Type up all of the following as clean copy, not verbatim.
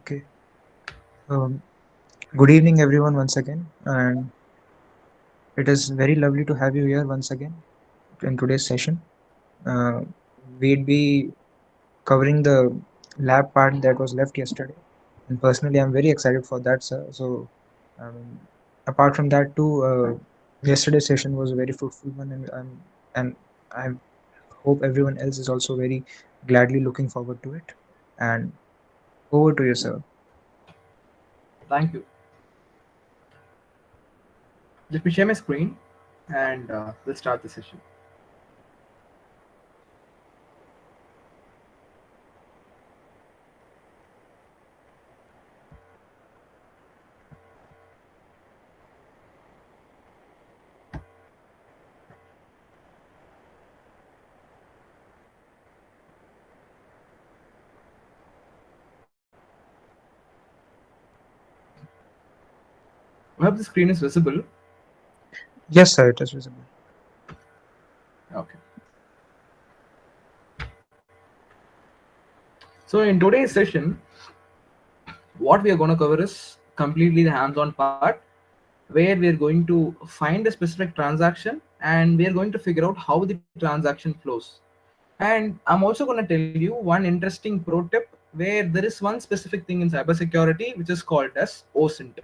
Okay. Um, Good evening, everyone, once again. And it is very lovely to have you here once again in today's session. Uh, we'd be covering the lab part that was left yesterday. And personally, I'm very excited for that, sir. So, um, apart from that, too, yesterday's session was a very fruitful one, and I hope everyone else is also very gladly looking forward to it. And over to you, sir. Thank you. Let me share my screen and we'll start the session. I hope the screen is visible. Yes, sir, it is visible. Okay. So in today's session, what we are going to cover is completely the hands-on part, where we are going to find a specific transaction and we are going to figure out how the transaction flows. And I'm also going to tell you one interesting pro tip where there is one specific thing in cybersecurity which is called as OSINT.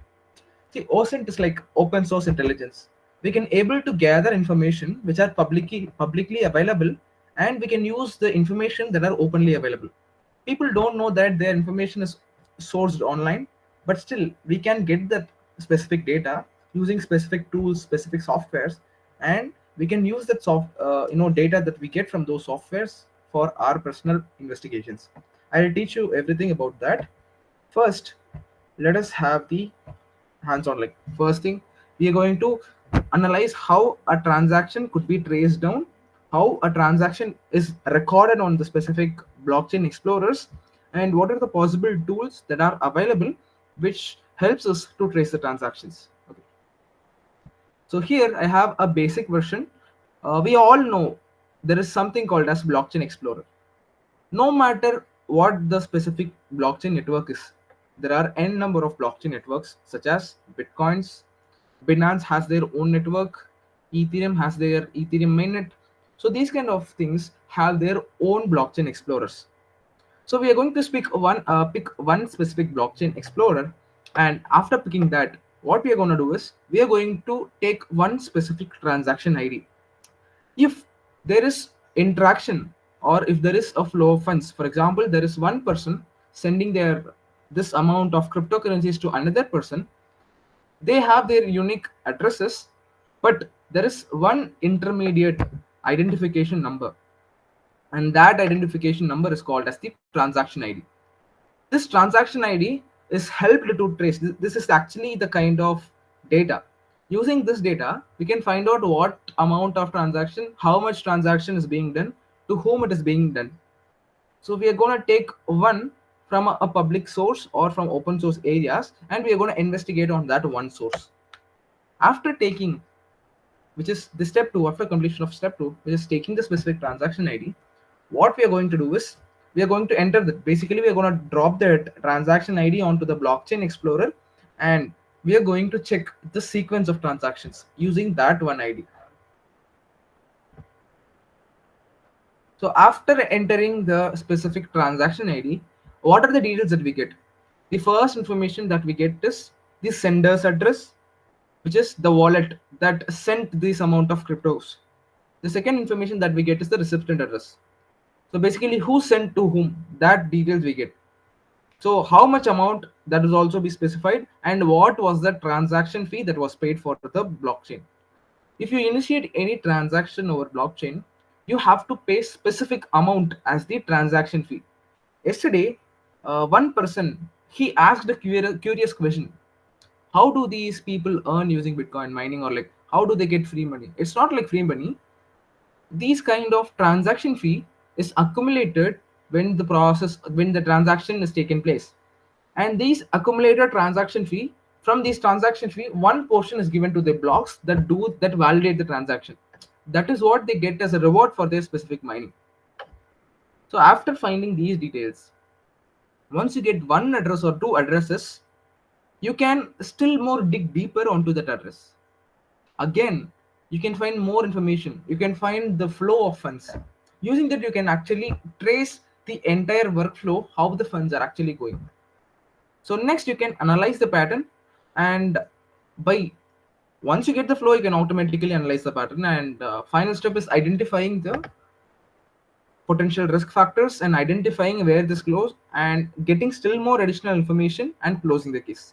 See, OSINT is like open source intelligence. We can able to gather information which are publicly available, and we can use the information that are openly available. People don't know that their information is sourced online, but still we can get that specific data using specific tools, specific softwares, and we can use that data that we get from those softwares for our personal investigations. I'll teach you everything about that. First, let us have the hands-on. Like, first thing, we are going to analyze how a transaction could be traced down, how a transaction is recorded on the specific blockchain explorers, and what are the possible tools that are available which helps us to trace the transactions. Okay. So here I have a basic version. We all know there is something called as blockchain explorer. No matter what the specific blockchain network is, there are n number of blockchain networks such as Bitcoins. Binance has their own network, Ethereum has their Ethereum mainnet. So these kind of things have their own blockchain explorers. So we are going to pick one specific blockchain explorer, and after picking that, what we are going to do is we are going to take one specific transaction ID. If there is interaction, or if there is a flow of funds, for example, there is one person sending their this amount of cryptocurrencies to another person, they have their unique addresses, but there is one intermediate identification number, and that identification number is called as the transaction ID. This transaction ID is helped to trace. This is actually the kind of data. Using this data, we can find out what amount of transaction, how much transaction is being done, to whom it is being done. So we are going to take one from a public source or from open source areas, and we are going to investigate on that one source. After taking, which is the step 2, after completion of step 2, which is taking the specific transaction ID, what we are going to do is we are going to enter that. Basically, we are going to drop that transaction ID onto the blockchain explorer, and we are going to check the sequence of transactions using that one ID. So after entering the specific transaction ID, what are the details that we get? The first information that we get is the sender's address, which is the wallet that sent this amount of cryptos. The second information that we get is the recipient address. So basically, who sent to whom, that details we get. So how much amount, that is also be specified, and what was the transaction fee that was paid for the blockchain. If you initiate any transaction over blockchain, you have to pay specific amount as the transaction fee. Yesterday, one person, he asked a curious question: how do these people earn using Bitcoin mining, or like how do they get free money? It's not like free money. These kind of transaction fee is accumulated when the transaction is taken place, and these accumulated transaction fee, from these transaction fee, one portion is given to the blocks that validate the transaction. That is what they get as a reward for their specific mining. So after finding these details, Once you get one address or two addresses, you can still more dig deeper onto that address. Again, you can find more information. You can find the flow of funds. Using that, you can actually trace the entire workflow, how the funds are actually going. So next, you can analyze the pattern, and by once you get the flow, you can automatically analyze the pattern. And final step is identifying the potential risk factors and identifying where this goes and getting still more additional information and closing the case.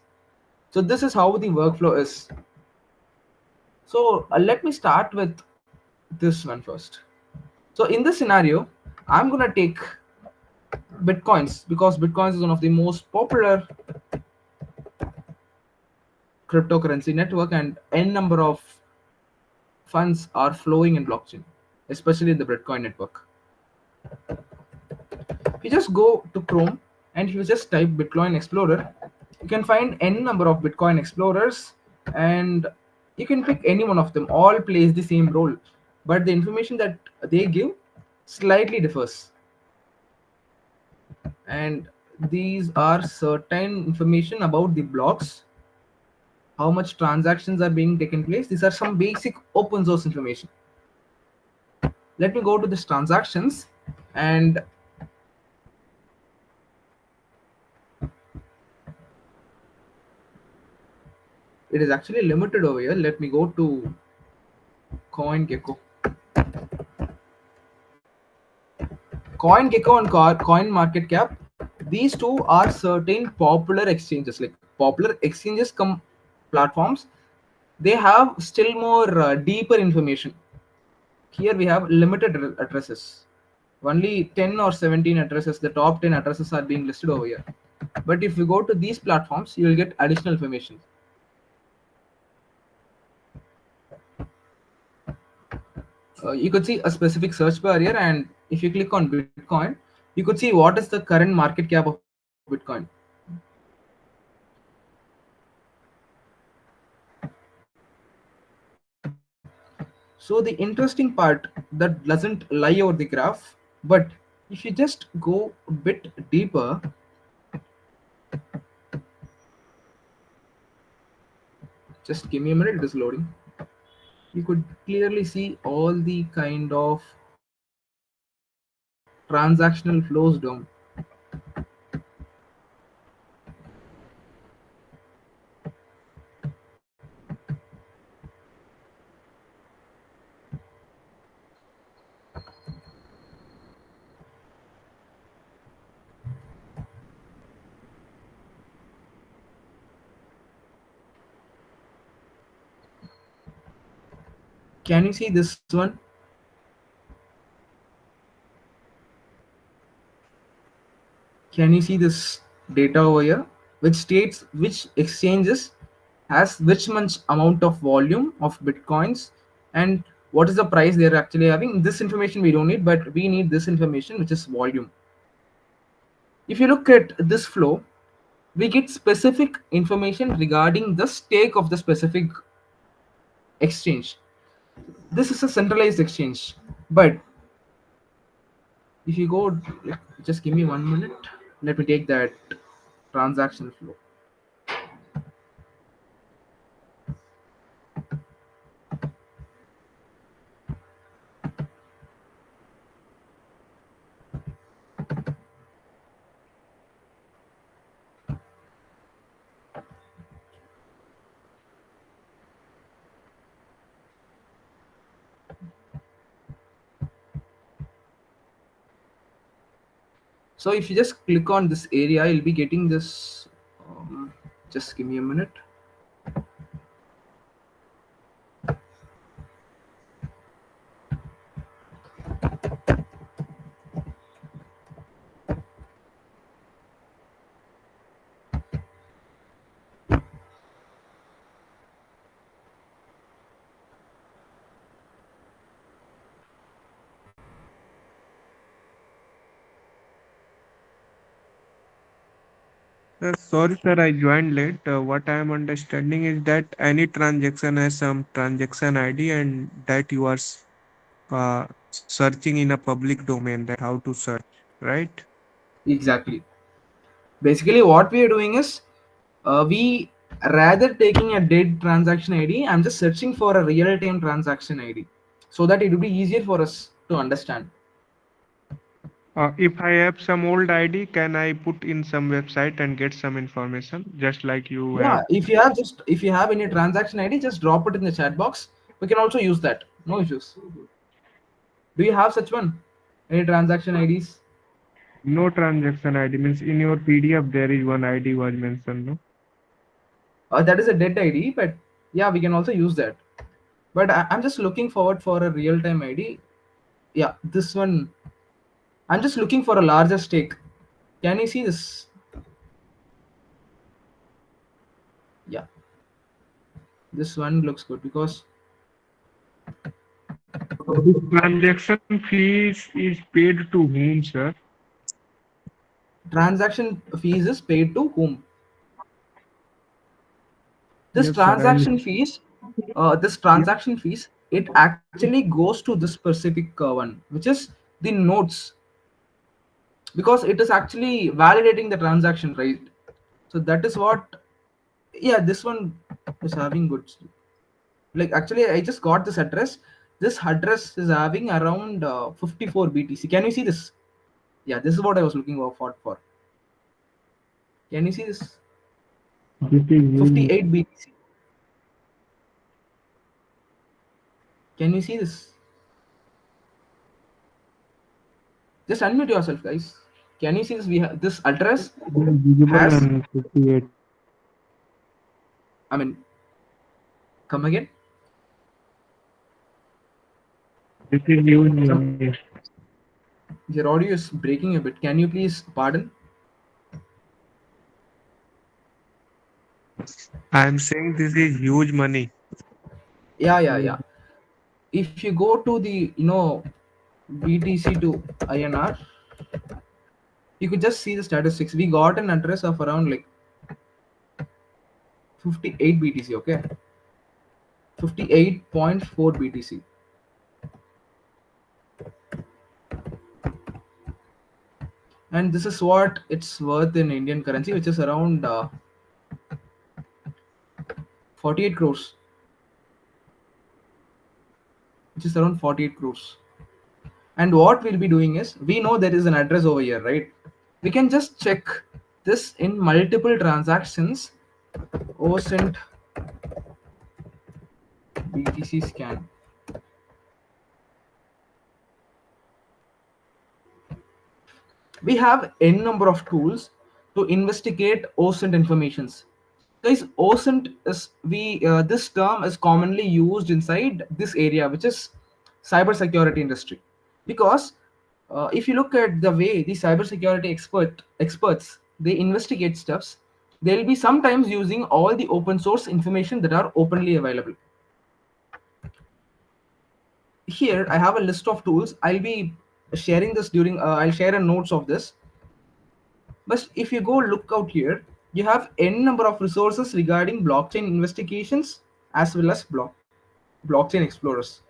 So this is how the workflow is. So let me start with this one first. So in this scenario, I'm gonna take bitcoins because bitcoins is one of the most popular cryptocurrency network, and n number of funds are flowing in blockchain, especially in the Bitcoin network. If you just go to Chrome and if you just type Bitcoin Explorer, you can find n number of Bitcoin explorers, and you can pick any one of them. All plays the same role, but the information that they give slightly differs. And these are certain information about the blocks, how much transactions are being taken place. These are some basic open source information. Let me go to this transactions, and it is actually limited over here. Let me go to CoinGecko. CoinGecko and Coin Market Cap, these two are certain popular exchanges, like popular exchanges come platforms. They have still more deeper information. Here we have limited addresses. Only 10 or 17 addresses, the top 10 addresses are being listed over here. But if you go to these platforms, you will get additional information. You could see a specific search bar here, and if you click on Bitcoin, you could see what is the current market cap of Bitcoin. So the interesting part that doesn't lie over the graph, but if you just go a bit deeper, just give me a minute, it is loading. You could clearly see all the kind of transactional flows down. Can you see this one? Can you see this data over here, which states which exchanges has which much amount of volume of bitcoins and what is the price they're actually having? This information we don't need, but we need this information, which is volume. If you look at this flow, we get specific information regarding the stake of the specific exchange. This is a centralized exchange, but if you go, just give me 1 minute. Let me take that transaction flow. So if you just click on this area, you'll be getting this. Just give me a minute. Sorry, sir, I joined late. What I am understanding is that any transaction has some transaction ID and that you are searching in a public domain, that how to search, right? Exactly. Basically what we are doing is, we rather taking a dead transaction id, I'm just searching for a real time transaction id so that it will be easier for us to understand. If I have some old ID, can I put in some website and get some information, just like you Yeah, have? if you have any transaction id, just drop it in the chat box. We can also use that, no issues. Do you have such one, any transaction ids? No transaction ID means in your PDF there is one ID was mentioned, no? That is a dead id, but yeah, we can also use that. But I'm just looking forward for a real time id. Yeah, this one, I'm just looking for a larger stake. Can you see this? Yeah, this one looks good because This transaction fees is paid to whom, sir? transaction fees is paid to whom? This Yes, sir. transaction fees, this Yeah. transaction fees, it actually goes to this specific one, which is the nodes, because it is actually validating the transaction, right? So that is what. Yeah, this one is having good. Like actually, I just got this address. This address is having around 54 BTC. Can you see this? Yeah, this is what I was looking for. Can you see this? This is huge. 58 BTC. Can you see this? Just unmute yourself, guys. Can you see this? We have this address Visible has. on 58. I mean, come again. This is huge Some money. your audio is breaking a bit. Can you please pardon? I am saying this is huge money. Yeah. If you go to the BTC to INR, you could just see the statistics. We got an address of around like 58 BTC. Okay, 58.4 BTC, and this is what it's worth in Indian currency, which is around 48 crores, which is around 48 crores. And what we'll be doing is, we know there is an address over here, right? We can just check this in multiple transactions. OSINT BTC scan. We have n number of tools to investigate OSINT informations. Guys, OSINT is this term is commonly used inside this area, which is cybersecurity industry, because if you look at the way the cybersecurity experts they investigate stuffs, they'll be sometimes using all the open source information that are openly available. Here I have a list of tools. I'll be sharing this during I'll share a notes of this. But if you go look out here, you have n number of resources regarding blockchain investigations as well as blockchain explorers.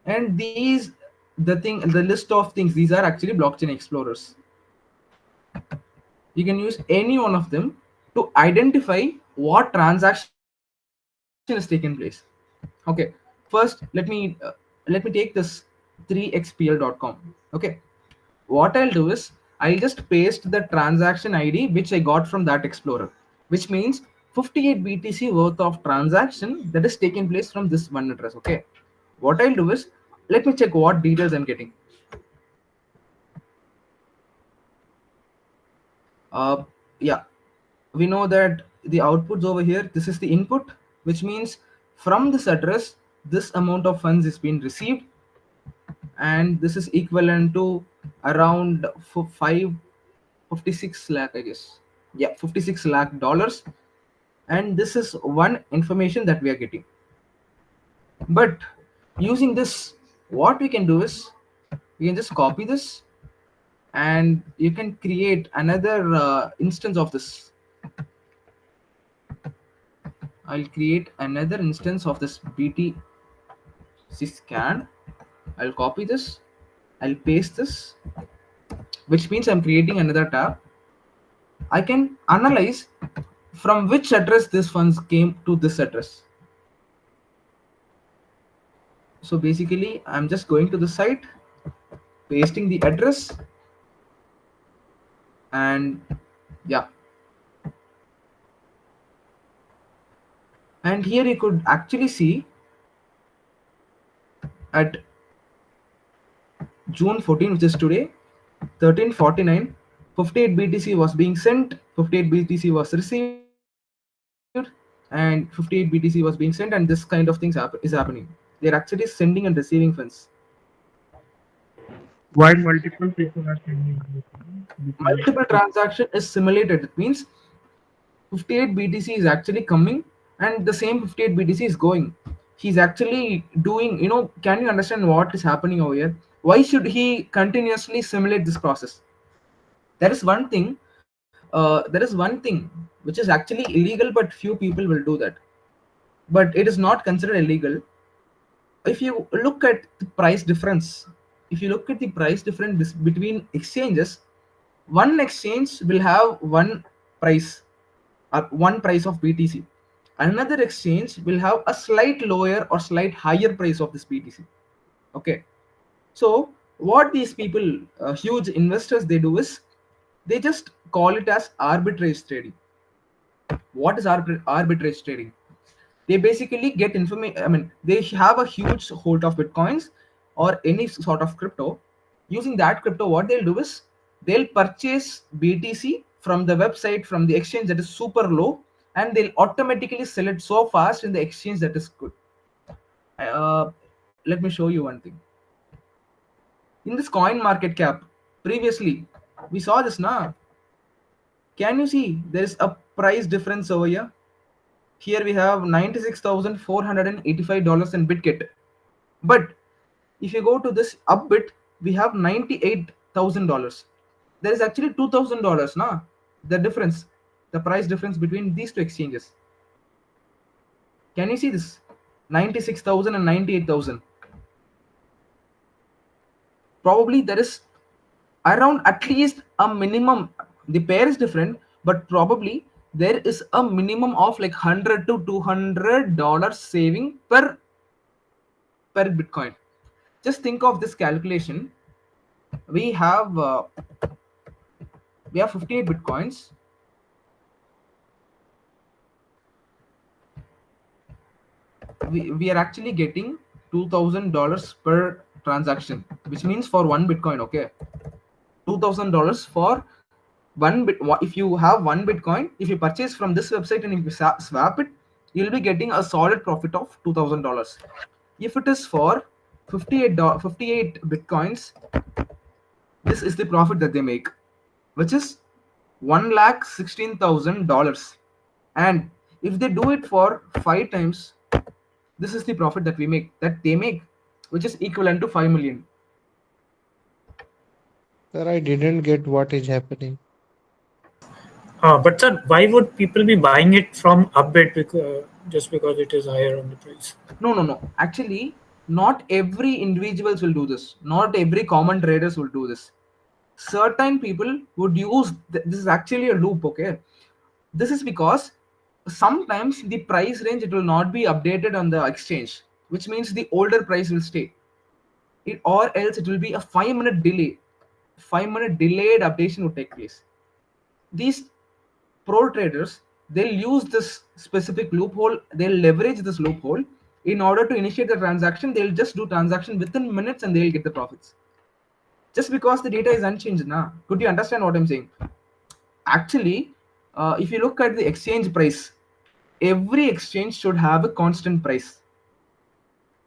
And the list of things, these are actually blockchain explorers. You can use any one of them to identify what transaction is taking place. Okay, first let me take this 3xpl.com. Okay, what I'll do is, I'll just paste the transaction ID which I got from that explorer, which means 58 BTC worth of transaction that is taken place from this one address. Okay, what I'll do is, let me check what details I'm getting. Yeah, we know that the outputs over here, this is the input, which means from this address this amount of funds is being received, and this is equivalent to around 56 lakh, I guess. Yeah, 56 lakh dollars. And this is one information that we are getting. But using this, what we can do is, we can just copy this and you can create another instance of this. I'll create another instance of this BTC scan. I'll copy this, I'll paste this, which means I'm creating another tab. I can analyze from which address this funds came to this address. So basically, I'm just going to the site, pasting the address, and yeah. And here you could actually see at June 14, which is today, 13:49, 58 BTC was being sent, 58 BTC was received, and 58 BTC was being sent, and this kind of things is happening. They're actually sending and receiving funds. While multiple people are sending this, because Multiple transaction is simulated. It means 58 BTC is actually coming, and the same 58 BTC is going. He's actually doing, can you understand what is happening over here? Why should he continuously simulate this process? There is one thing, which is actually illegal, but few people will do that. But it is not considered illegal. If you look at the price difference, if you look at the price difference between exchanges, one exchange will have price one price of BTC. Another exchange will have a slight lower or slight higher price of this BTC. Okay, so what these people, huge investors, they do is they just call it as arbitrage trading. What is arbitrage trading? They basically get information. I mean, they have a huge hold of bitcoins or any sort of crypto. Using that crypto, what they'll do is they'll purchase BTC from the website, from the exchange that is super low, and they'll automatically sell it so fast in the exchange that is good. Let me show you one thing. In this coin market cap, previously we saw this now. Can you see there is a price difference over here? Here we have $96,485 in Bitkit. But if you go to this Upbit, we have $98,000. There is actually $2,000 now. The difference, the price difference between these two exchanges. Can you see this? 96,000 and 98,000. Probably there is around at least a minimum. The pair is different, but probably there is a minimum of like $100 to $200 saving per Bitcoin. Just think of this calculation. We have 58 Bitcoins. We are actually getting $2,000 per transaction, which means for one Bitcoin. Okay, $2,000 for one bit. If you have one Bitcoin, if you purchase from this website and if you swap it, you'll be getting a solid profit of $2,000. If it is for 58 Bitcoins, this is the profit that they make, which is $1,16,000. And if they do it for 5 times, this is the profit that they make, which is equivalent to 5 million. sir, I didn't get what is happening. But sir, why would people be buying it from Upbit just because it is higher on the price? No. Actually, not every individuals will do this. Not every common traders will do this. Certain people would use this is actually a loop. Okay, this is because sometimes the price range, it will not be updated on the exchange, which means the older price will stay. Or else it will be a 5-minute delay. 5-minute delayed updation would take place. These pro traders, they'll use this specific loophole. They'll leverage this loophole in order to initiate the transaction. They'll just do transaction within minutes and they'll get the profits. Just because the data is unchanged now. Could you understand what I'm saying? Actually, if you look at the exchange price, every exchange should have a constant price,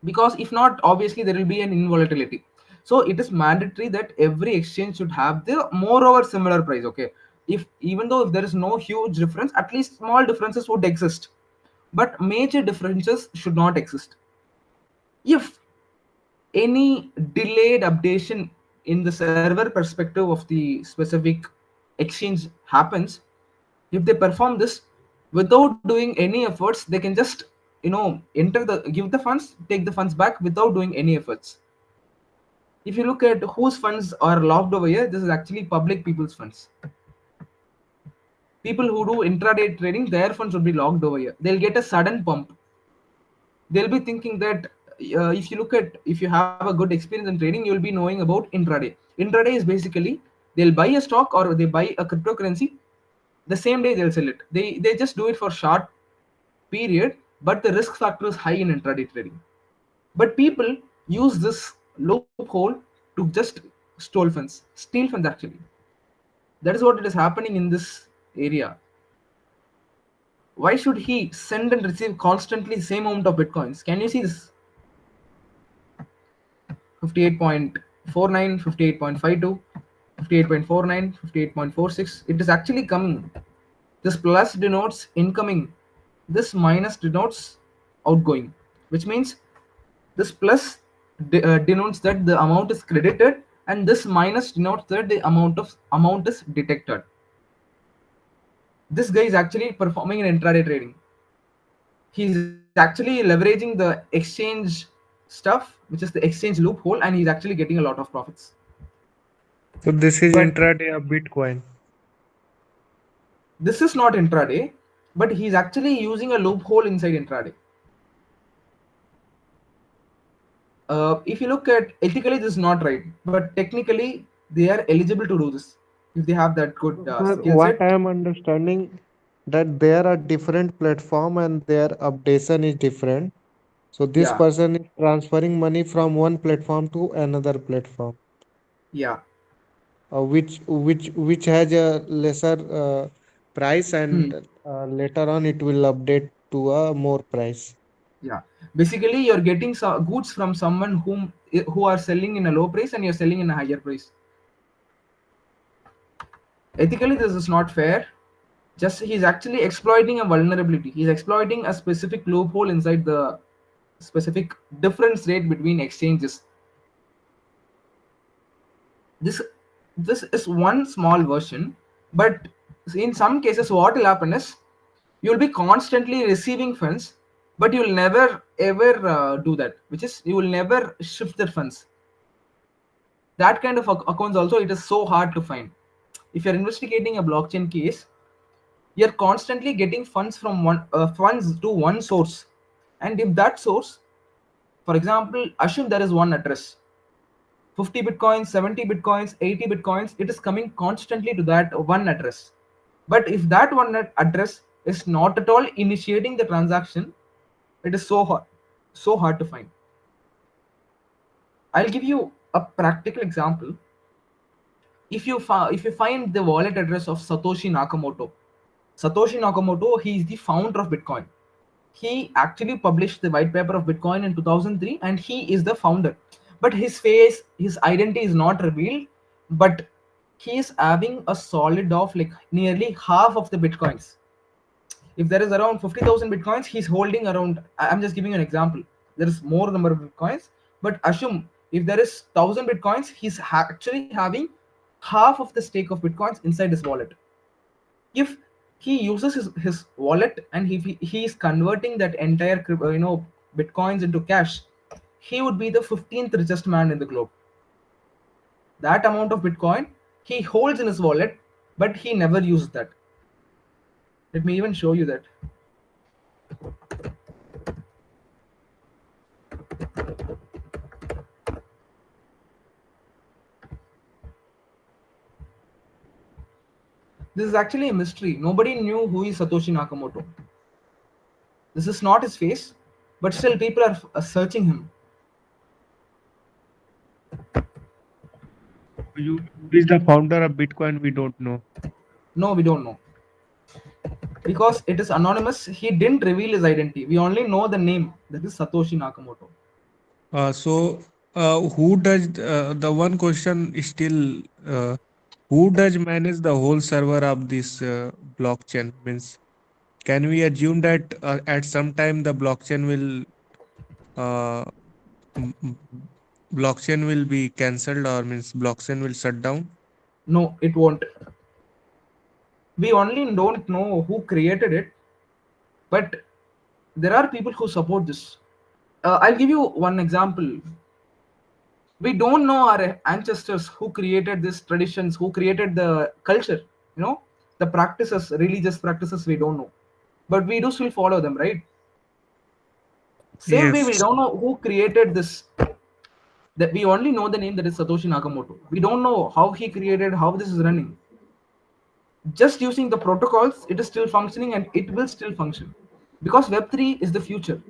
because if not, obviously there will be an involatility. So it is mandatory that every exchange should have the moreover similar price. Okay, if even though if there is no huge difference, at least small differences would exist, but major differences should not exist. If any delayed updation in the server perspective of the specific exchange happens, if they perform this without doing any efforts, they can just give the funds, take the funds back without doing any efforts. If you look at whose funds are locked over here, this is actually public people's funds. People who do intraday trading, their funds will be locked over here. They'll get a sudden pump. They'll be thinking that if you have a good experience in trading, you'll be knowing about intraday. Intraday is basically they'll buy a stock or they buy a cryptocurrency, the same day they'll sell it. They just do it for short period, but the risk factor is high in intraday trading. But people use this loophole to just steal funds actually. That is what it is happening in this area. Why should he send and receive constantly the same amount of bitcoins? Can you see this? 58.49, 58.52, 58.49, 58.46. It is actually coming. This plus denotes incoming. This minus denotes outgoing, which means this plus denotes that the amount is credited, and this minus denotes that the amount is detected. This guy is actually performing in intraday trading. He's actually leveraging the exchange stuff, which is the exchange loophole, and he's actually getting a lot of profits. So this is But intraday of Bitcoin. this is not intraday, but he's actually using a loophole inside intraday. If you look at ethically, this is not right, but technically they are eligible to do this if they have that good Sir, skill what set. I am understanding that there are different platform and their updation is different. So this Yeah, person is transferring money from one platform to another platform, yeah. which has a lesser price, Hmm. and later on it will update to a more price. Yeah, basically you're getting goods from someone who are selling in a low price and you're selling in a higher price. Ethically this is not fair. Just he's actually exploiting a vulnerability. He's exploiting a specific loophole inside the specific difference rate between exchanges. This this is one small version, but in some cases what will happen is you'll be constantly receiving funds, but you'll never ever do that, which is you will never shift the funds. That kind of accounts also, it is so hard to find. If you're investigating a blockchain case, you're constantly getting funds from funds to one source. And if that source, for example, assume there is one address, 50 bitcoins, 70 bitcoins, 80 bitcoins, it is coming constantly to that one address. But if that one address is not at all initiating the transaction, it is so hard to find. I'll give you a practical example. If you find the wallet address of Satoshi Nakamoto, he is the founder of Bitcoin. He actually published the white paper of Bitcoin in 2003, and he is the founder. But his identity is not revealed. But he is having a solid of like nearly half of the Bitcoins. If there is around 50,000 Bitcoins, he's holding around. I'm just giving you an example. There is more number of Bitcoins, but assume if there is 1,000 Bitcoins, he's actually having half of the stake of Bitcoins inside his wallet. If he uses his wallet and he is converting that entire bitcoins into cash, he would be the 15th richest man in the globe. That amount of bitcoin he holds in his wallet, but he never uses that. Let me even show you that. This is actually a mystery. Nobody knew who is Satoshi Nakamoto. This is not his face, but still people are searching him. Who is the founder of Bitcoin? We don't know. No, we don't know, because it is anonymous. He didn't reveal his identity. We only know the name, that is Satoshi Nakamoto. Who does the one question is still who does manage the whole server of this blockchain? Means, can we assume that at some time the uh, m- m- blockchain will be cancelled, or means blockchain will shut down? No, it won't. We only don't know who created it, but there are people who support this. I'll give you one example. We don't know our ancestors who created these traditions, who created the culture. You know, the practices, religious practices, we don't know, but we do still follow them, right? Same way, we Yes, don't know who created this. That we only know the name, that is Satoshi Nakamoto. We don't know how he created, how this is running. Just using the protocols, it is still functioning and it will still function because Web3 is the future.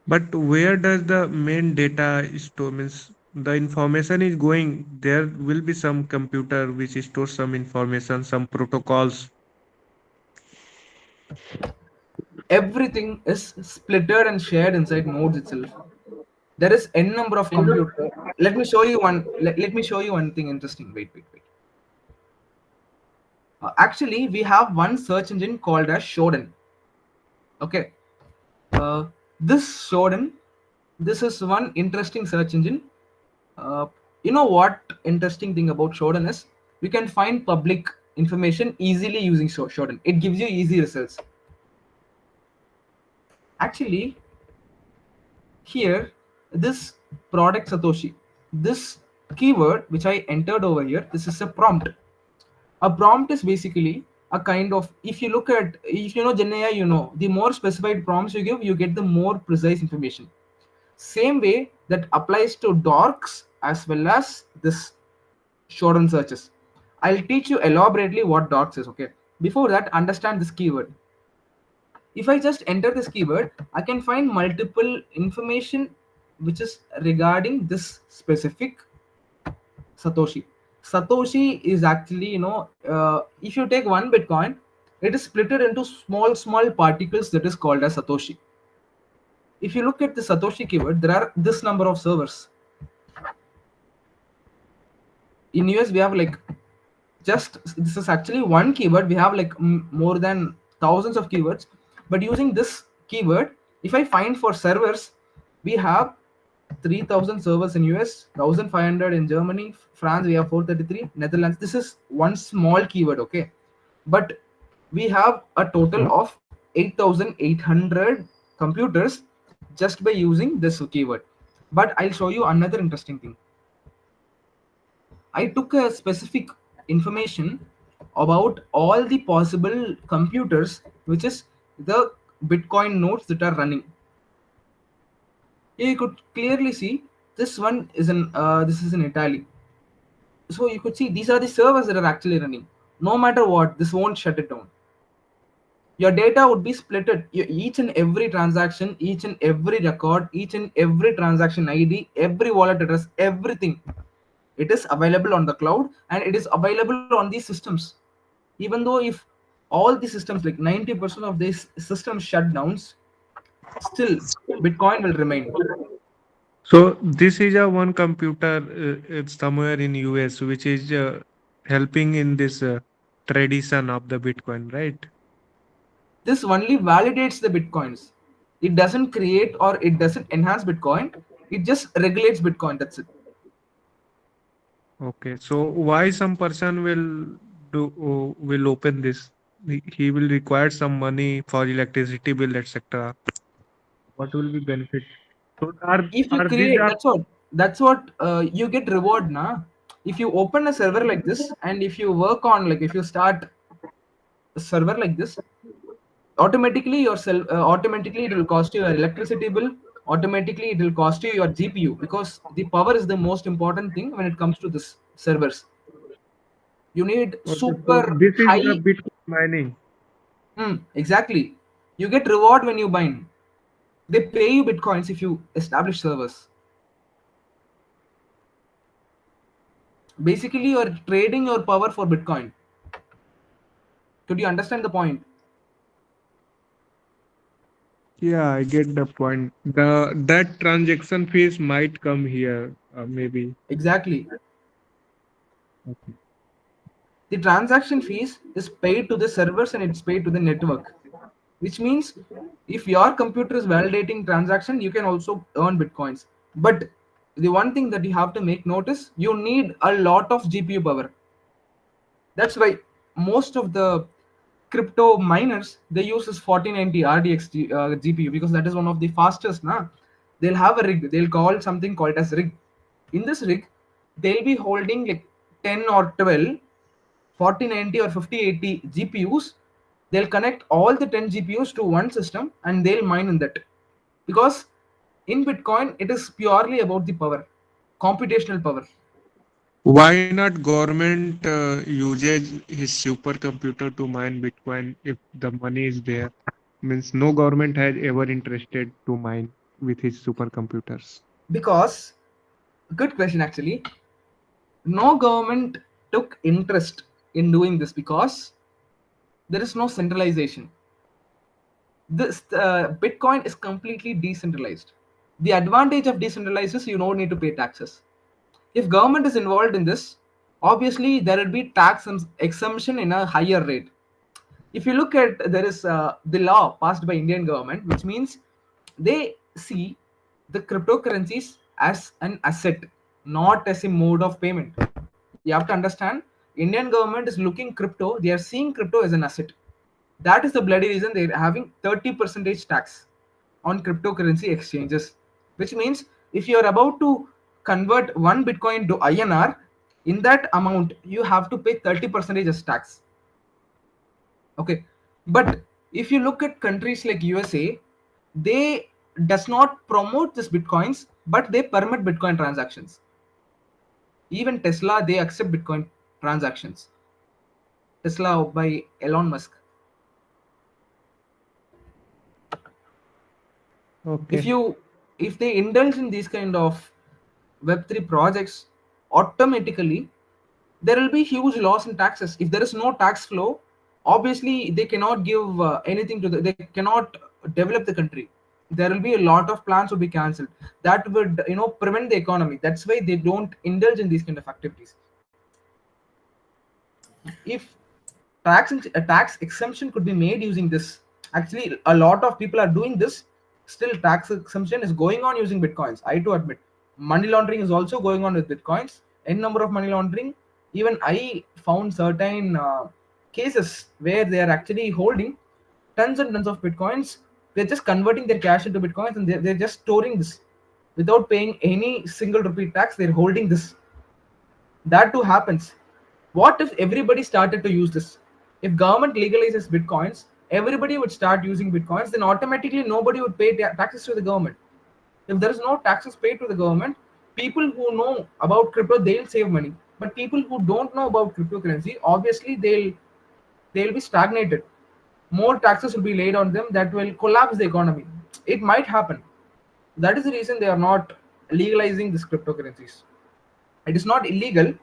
but where does the main data store? Means the information is going. There will be some computer which stores some information, some protocols. Everything is splitted and shared inside nodes itself. There is n number of computer. Let me show you one. Let me show you one thing interesting. Wait. Actually, we have one search engine called as Shodan. Okay. Uh, this Shodan, this is one interesting search engine. Uh, you know what interesting thing about Shodan is? We can find public information easily using Shodan. It gives you easy results. Actually, here, this product Satoshi, this keyword which I entered over here, this is a prompt. A prompt is basically a kind of, if you look at, if you know Gen AI, you know, the more specified prompts you give, you get the more precise information. Same way that applies to dorks as well as this Shodan searches. I'll teach you elaborately what dorks is, okay? Before that, understand this keyword. If I just enter this keyword, I can find multiple information which is regarding this specific Satoshi. Satoshi is actually, if you take one Bitcoin, it is split into small particles that is called as Satoshi. If you look at the Satoshi keyword, there are this number of servers. In US, we have like just, this is actually one keyword. We have like more than thousands of keywords, but using this keyword, if I find for servers, we have 3000 servers in US, 1500 in Germany, France we have 433, Netherlands. This is one small keyword, okay, but we have a total of 8800 computers just by using this keyword. But I'll show you another interesting thing. I took a specific information about all the possible computers, which is the Bitcoin nodes that are running. Here you could clearly see this one is this is in Italy. So you could see these are the servers that are actually running. No matter what, this won't shut it down. Your data would be splitted. Each and every transaction, each and every record, each and every transaction ID, every wallet address, everything, it is available on the cloud and it is available on these systems. Even though if all the systems, like 90% of these systems shut downs, still Bitcoin will remain. So this is a one computer it's somewhere in US which is helping in this tradition of the Bitcoin, right? This only validates the Bitcoins. It doesn't create or it doesn't enhance Bitcoin. It just regulates Bitcoin. That's it. Okay. So why some person will open this? He will require some money for electricity bill, etc. What will be benefit? So If you are these create, are that's what you get reward na. If you open a server like this and if you work on, like if you start a server like this, automatically automatically it will cost you your electricity bill. Automatically it will cost you your GPU, because the power is the most important thing when it comes to this servers. You need okay? So super this is the high. Bitcoin mining. Exactly. You get reward when you bind. They pay you Bitcoins if you establish servers. Basically, you're trading your power for Bitcoin. Could you understand the point? Yeah, I get the point. The that transaction fees might come here, maybe. Exactly. Okay. The transaction fees is paid to the servers and it's paid to the network, which means if your computer is validating transaction, you can also earn Bitcoins. But the one thing that you have to make note is you need a lot of GPU power. That's why most of the crypto miners, they use this 4090 RDX GPU, because that is one of the fastest. Na, they'll have a rig. They'll call something called as rig. In this rig, they'll be holding like 10 or 12 4090 or 5080 GPUs, they'll connect all the 10 GPUs to one system and they'll mine in that. Because in Bitcoin, it is purely about the power, computational power. Why not government uses his supercomputer to mine Bitcoin if the money is there? Means no government has ever interested to mine with his supercomputers. Because, good question actually, no government took interest in doing this because there is no centralization. This Bitcoin is completely decentralized. The advantage of decentralized is you don't need to pay taxes. If government is involved in this, obviously there will be tax exemption in a higher rate. If you look at, there is the law passed by Indian government, which means they see the cryptocurrencies as an asset, not as a mode of payment. You have to understand, Indian government is looking crypto, they are seeing crypto as an asset. That is the bloody reason they're having 30% tax on cryptocurrency exchanges, which means if you're about to convert one Bitcoin to INR, in that amount you have to pay 30% as tax. Okay, but if you look at countries like USA, they does not promote this Bitcoins, but they permit Bitcoin transactions. Even Tesla, they accept Bitcoin transactions. Tesla by Elon Musk. if Okay. you if they indulge in these kind of web3 projects, automatically there will be huge loss in taxes. If there is no tax flow, obviously they cannot give anything to they cannot develop the country. There will be a lot of plans will be cancelled. That would prevent the economy. That's why they don't indulge in these kind of activities. If a tax exemption could be made using this, actually a lot of people are doing this. Still tax exemption is going on using Bitcoins. I to admit, money laundering is also going on with Bitcoins. N number of money laundering. Even I found certain cases where they are actually holding tons and tons of Bitcoins. They're just converting their cash into Bitcoins, and they're just storing this without paying any single rupee tax. They're holding this. That too happens. What if everybody started to use this? If government legalizes Bitcoins, everybody would start using Bitcoins, then automatically nobody would pay taxes to the government. If there is no taxes paid to the government, people who know about crypto, they'll save money. But people who don't know about cryptocurrency, obviously they'll be stagnated. More taxes will be laid on them that will collapse the economy. It might happen. That is the reason they are not legalizing these cryptocurrencies. It is not illegal.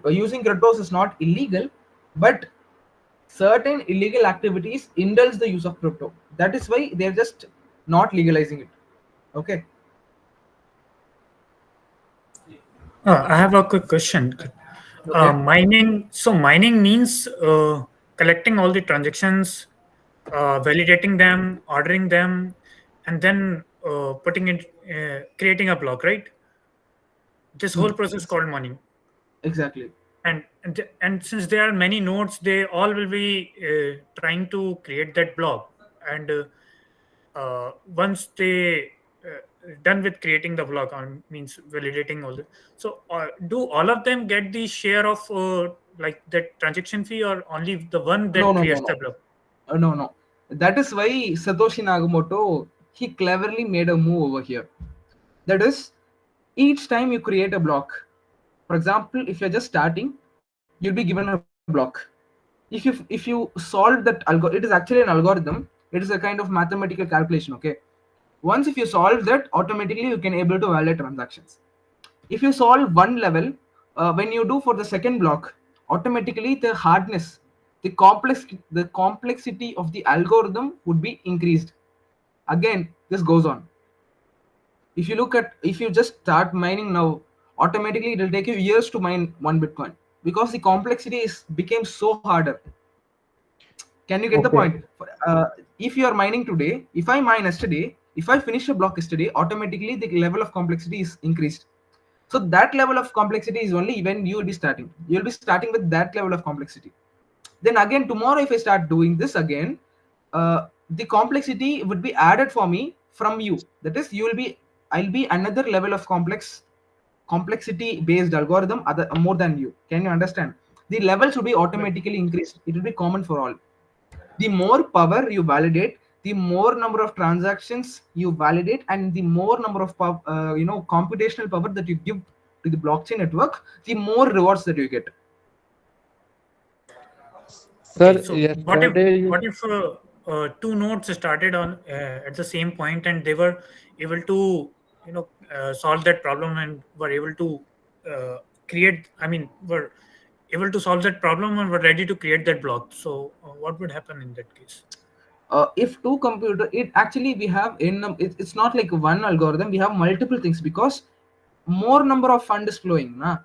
Using cryptos is not illegal, but certain illegal activities indulge the use of crypto. That is why they're just not legalizing it. Okay. I have a quick question. Okay. Mining. So mining means collecting all the transactions, validating them, ordering them, and then putting it, creating a block, right? This Hmm. whole process called mining. Exactly. And since there are many nodes, they all will be trying to create that block. And once they done with creating the block, on means validating all the, so do all of them get the share of like that transaction fee, or only the one No, that no, no, creates no. the block? No, no. That is why Satoshi Nakamoto, he cleverly made a move over here. That is, each time you create a block, for example, if you're just starting, you'll be given a block. If you solve that algorithm, it is actually an algorithm. It is a kind of mathematical calculation. Okay. Once if you solve that, automatically you can able to validate transactions. If you solve one level, when you do for the second block, automatically the hardness, the complexity of the algorithm would be increased. Again, this goes on. If you look at, if you just start mining now, automatically it will take you years to mine one Bitcoin, because the complexity is became so harder. Can you get the Okay. point? If you are mining today, if I mine yesterday, if I finish a block yesterday, automatically the level of complexity is increased. So that level of complexity is only when you will be starting. You will be starting with that level of complexity. Then again, tomorrow, if I start doing this again, the complexity would be added for me from you. That is, I'll be another level of complexity based algorithm other more than you. Can you understand? the level should be automatically increased. It will be common for all. The more power you validate, the more number of transactions you validate, and the more number of computational power that you give to the blockchain network, the more rewards that you get. Okay, Sir, so yesterday you what if two nodes started on at the same point and they were able to solve that problem and were able to create. I mean, were able to solve that problem and were ready to create that block. So what would happen in that case? If two computer, it actually we have it's not like one algorithm, we have multiple things, because more number of fund is flowing, nah?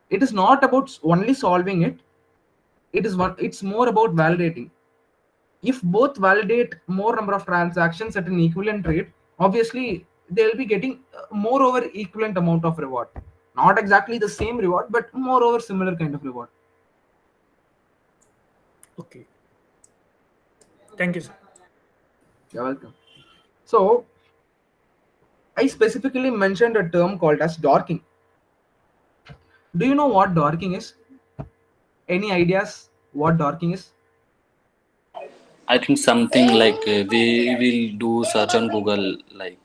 It is not about only solving it. It's more about validating. If both validate more number of transactions at an equivalent rate, obviously they'll be getting more over equivalent amount of reward. Not exactly the same reward, but more over similar kind of reward. Okay, thank you, sir. You're welcome. So I specifically mentioned a term called as dorking. Do you know what dorking is? Any ideas what dorking is? I think something like we will do search on Google, like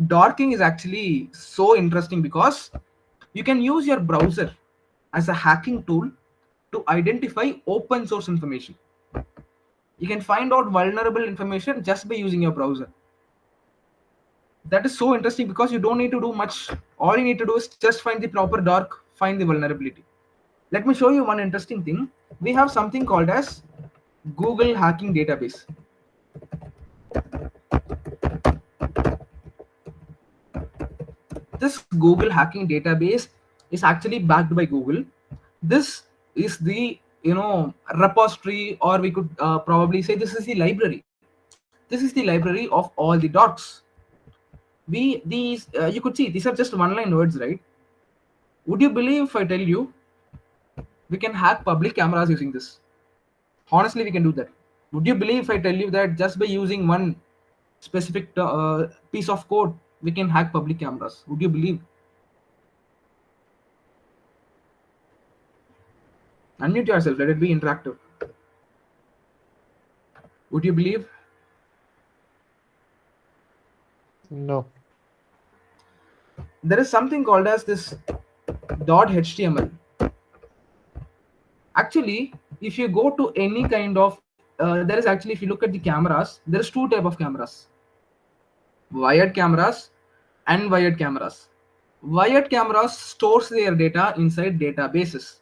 Dorking is actually so interesting because you can use your browser as a hacking tool to identify open source information. You can find out vulnerable information just by using your browser. That is so interesting because you don't need to do much. All you need to do is just find the proper dork, find the vulnerability. Let me show you one interesting thing. We have something called as Google hacking database. This Google hacking database is actually backed by Google. This is the repository, or we could probably say this is the library. This is the library of all the docs. You could see these are just one line words, right? Would you believe if I tell you we can hack public cameras using this? Honestly, we can do that. Would you believe if I tell you that just by using one specific piece of code we can hack public cameras? Would you believe? Unmute yourself, let it be interactive. Would you believe? no. There is something called as this .html. Actually, if you go to any kind of there is actually, if you look at the cameras, there is two type of cameras: wired cameras and wired cameras. Wired cameras stores their data inside databases,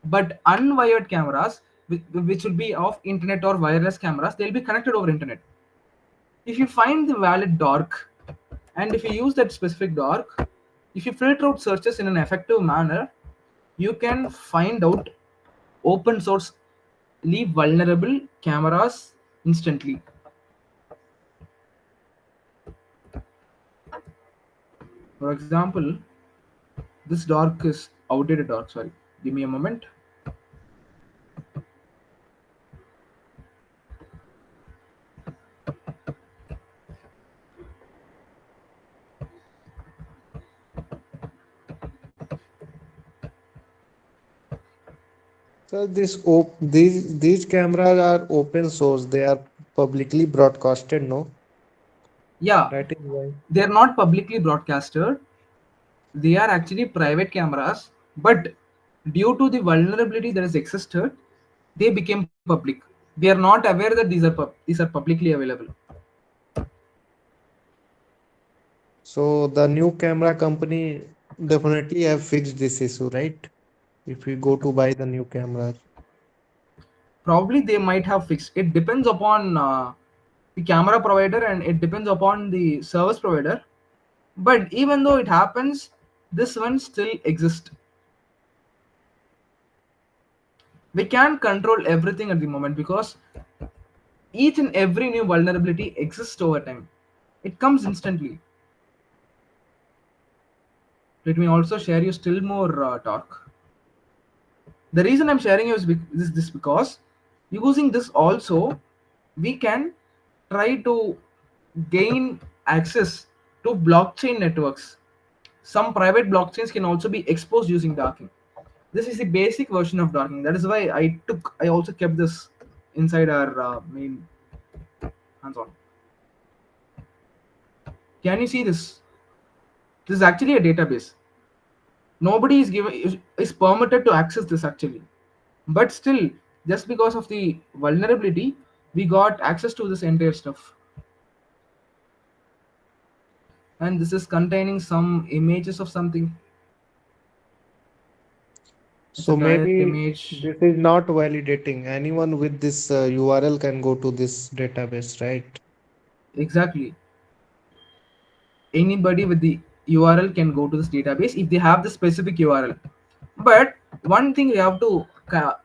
but unwired cameras, which will be of internet or wireless cameras, they'll be connected over internet. If you find the valid dork, and if you use that specific dork, if you filter out searches in an effective manner, you can find out open source vulnerable cameras instantly. For example, this dork is outdated dork. Sorry, give me a moment. So these cameras are open source. They are publicly broadcasted. No, Yeah, that is why. they're not publicly broadcasted. They are actually private cameras, but due to the vulnerability that has existed, they became public. We are not aware that these are publicly available. So the new camera company definitely have fixed this issue, right? If we go to buy the new cameras. Probably they might have fixed. It depends upon the camera provider, and it depends upon the service provider. But even though it happens, this one still exists. We can't control everything at the moment because each and every new vulnerability exists over time. It comes instantly. Let me also share you still more talk. The reason I'm sharing you is this because using this also, we can try to gain access to blockchain networks. Some private blockchains can also be exposed using darking. This is the basic version of docking. That is why I also kept this inside our main hands-on. Can you see this? This is actually a database. Nobody is given is permitted to access this actually, but still, just because of the vulnerability, we got access to this entire stuff. And this is containing some images of something. It's a So direct maybe image. this is not validating. Anyone with this URL can go to this database, right? Exactly. Anybody with the URL can go to this database if they have the specific URL. But one thing we have to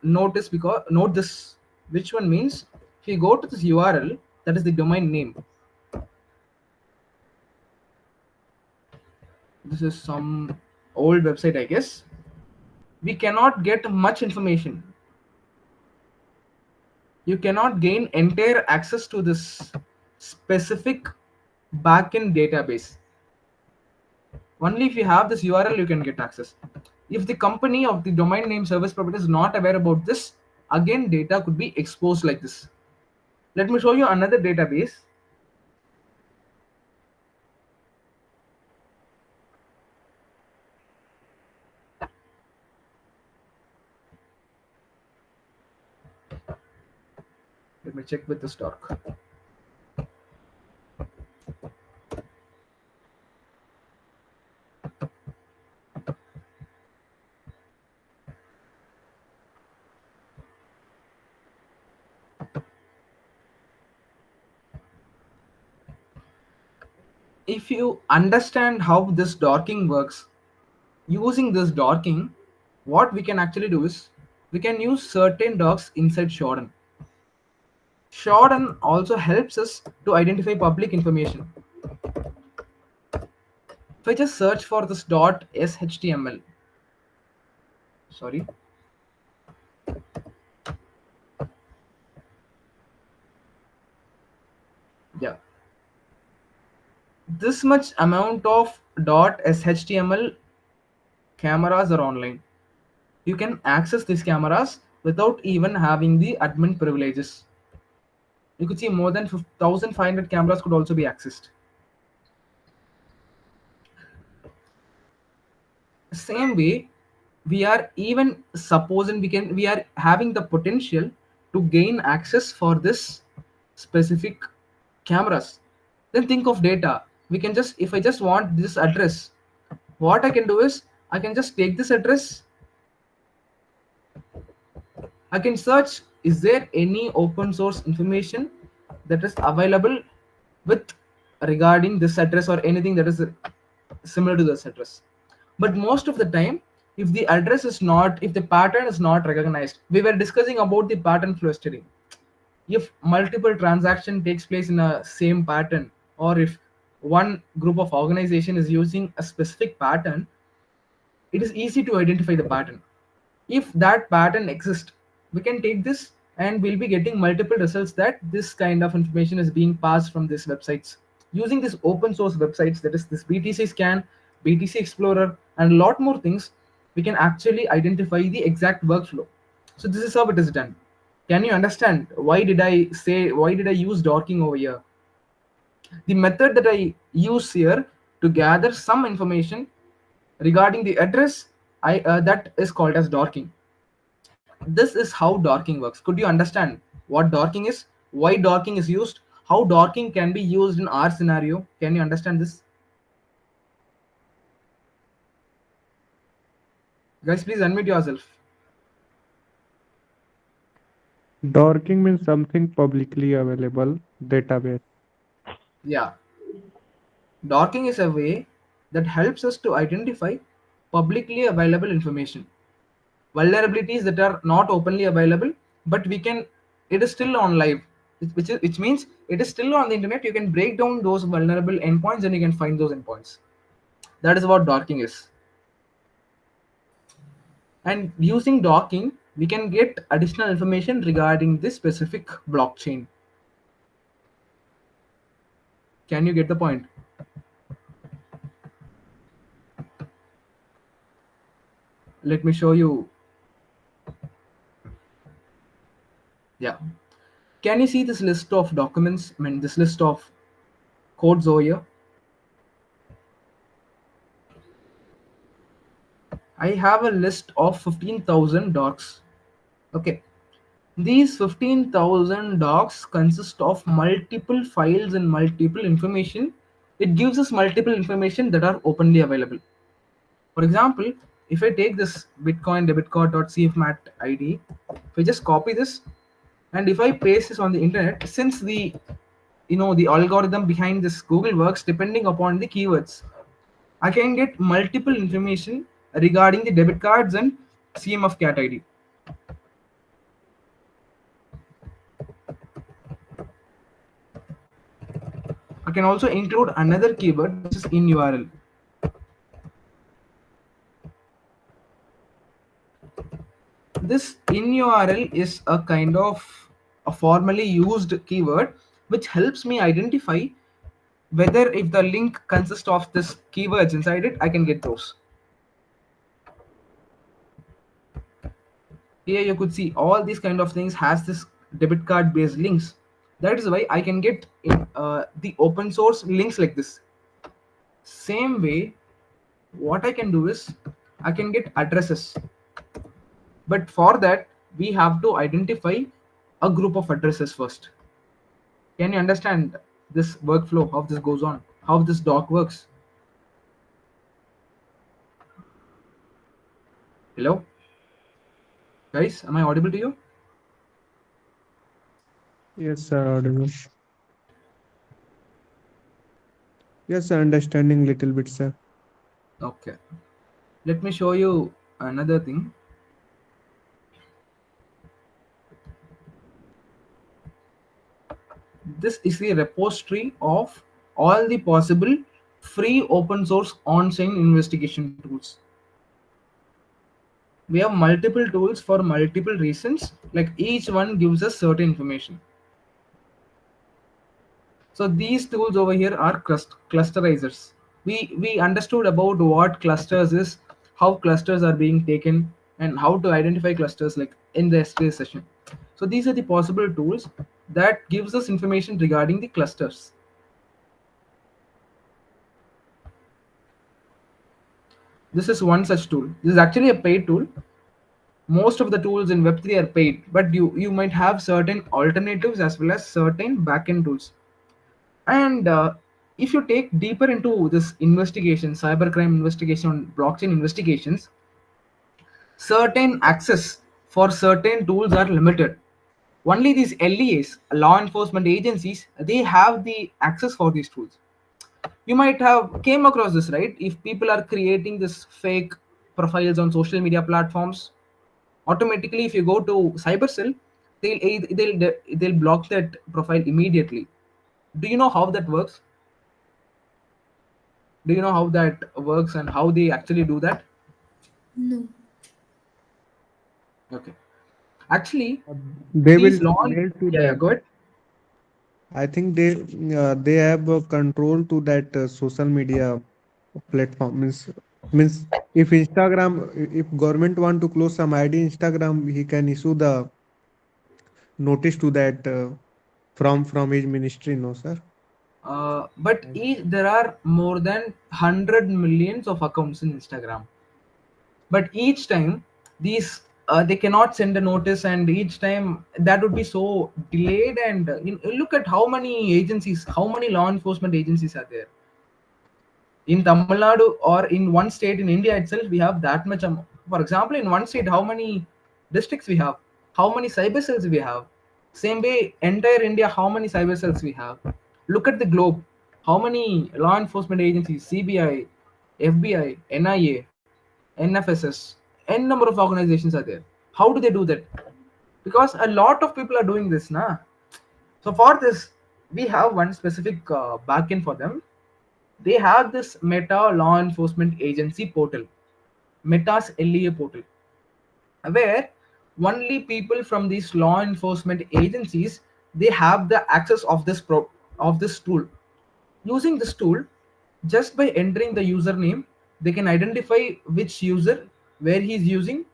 notice, because note this, which one means if you go to this URL, that is the domain name. This is some old website, I guess. We cannot get much information. You cannot gain entire access to this specific backend database. Only if you have this URL you can get access. If the company of the domain name service provider is not aware about this, again data could be exposed like this. Let me show you another database. Let me check with this doc. If you understand how this docking works, using this docking, what we can actually do is we can use certain docs inside Shodan. Shodan also helps us to identify public information. If I just search for this .shtml, sorry, yeah, this much amount of .shtml cameras are online. You can access these cameras without even having the admin privileges. You could see more than 1,500 cameras could also be accessed. Same way, we are even supposing we are having the potential to gain access for this specific cameras. Then think of data. We can just, if I just want this address, what I can do is I can just take this address. I can search, is there any open source information that is available with regarding this address or anything that is similar to this address. But most of the time, if the address is not, if the pattern is not recognized, we were discussing about the pattern flow yesterday. If multiple transaction takes place in a same pattern, or if one group of organization is using a specific pattern, it is easy to identify the pattern. If that pattern exists, we can take this and we'll be getting multiple results that this kind of information is being passed from these websites. Using these open source websites, that is this BTC scan, BTC explorer, and a lot more things, we can actually identify the exact workflow. So this is how it is done. Can you understand why did I use docking over here? The method that I use here to gather some information regarding the address, that is called as docking. This is how docking works. Could you understand what docking is, why docking is used, how docking can be used in our scenario? Can you understand this? Guys, please unmute yourself. Dorking means something publicly available database. Yeah, docking is a way that helps us to identify publicly available information, vulnerabilities that are not openly available, but we can, it is still on live, which means it is still on the internet. You can break down those vulnerable endpoints and you can find those endpoints. That is what docking is. And using docking, we can get additional information regarding this specific blockchain. Can you get the point? Let me show you Yeah. Can you see this list of documents? I mean, this list of codes over here. I have a list of 15,000 docs. Okay. These 15,000 docs consist of multiple files and multiple information. It gives us multiple information that are openly available. For example, if I take this Bitcoin debit card.cfmat ID, if I just copy this and if I paste this on the internet, since the algorithm behind this Google works depending upon the keywords, I can get multiple information regarding the debit cards and CMF cat ID. I can also include another keyword which is in URL. This in URL is a kind of a formally used keyword which helps me identify whether if the link consists of this keywords inside it, I can get those. Here you could see all these kind of things has this debit card based links. That is why I can get the open source links like this. Same way, what I can do is I can get addresses, but for that we have to identify a group of addresses first. Can you understand this workflow, how this goes on, how this doc works? Hello guys, am I audible to you? Yes, sir. Audible. Yes, sir. Understanding little bit, sir. Okay, let me show you another thing. This is the repository of all the possible free open source on-chain investigation tools. We have multiple tools for multiple reasons, like each one gives us certain information. So these tools over here are clusterizers. We understood about what clusters is, how clusters are being taken, and how to identify clusters like in the yesterday's session. So these are the possible tools that gives us information regarding the clusters. This is one such tool. This is actually a paid tool. Most of the tools in Web3 are paid, but you might have certain alternatives as well as certain backend tools. And if you take deeper into this investigation, cybercrime investigation, blockchain investigations, certain access for certain tools are limited. Only these LEAs, law enforcement agencies, they have the access for these tools. You might have came across this, right? If people are creating this fake profiles on social media platforms, automatically if you go to CyberSecurity, they'll block that profile immediately. Do you know how that works? Do you know how that works and how they actually do that? No. Okay. Actually, Uh, They these will law. nail to Yeah, that. go ahead. I think they have control to that social media platform. Means if Instagram, if government want to close some ID Instagram, he can issue the notice to that from his ministry. No, sir. But there are more than 100 millions of accounts in Instagram. But each time these they cannot send a notice, and each time that would be so delayed. And look at how many agencies, how many law enforcement agencies are there in Tamil Nadu, or in one state in India itself. We have that much. For example, in one state, how many districts we have, how many cyber cells we have. Same way, entire India, how many cyber cells we have. Look at the globe, how many law enforcement agencies, CBI, FBI, NIA, NFSS, n number of organizations are there. How do they do that? Because a lot of people are doing this, na. So for this, we have one specific backend for them. They have this Meta Law Enforcement Agency portal, Meta's LEA portal, where only people from these law enforcement agencies, they have the access of this tool. Using this tool, just by entering the username, they can identify which user, where he is using,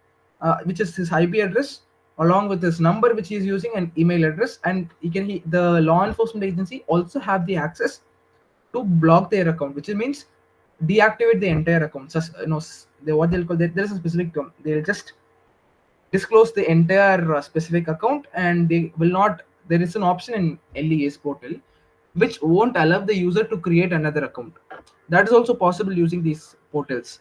which is his IP address, along with his number which he is using and email address, and the law enforcement agency also have the access to block their account, which means deactivate the entire account. What they'll call, there's a specific term, they'll just disclose the entire specific account, and they will not, there is an option in LEA's portal which won't allow the user to create another account. That is also possible using these portals.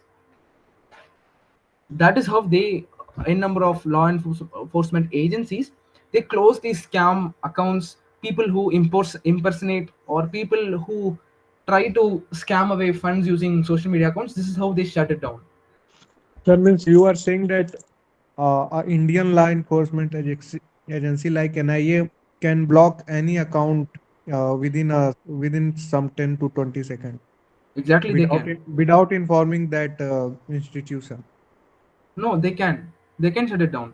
That is how they, a number of law enforcement agencies, they close these scam accounts, people who impersonate, or people who try to scam away funds using social media accounts. This is how they shut it down. That means you are saying that a Indian law enforcement agency like NIA can block any account within some 10 to 20 seconds Exactly, they can. without informing that institution. No, they can shut it down.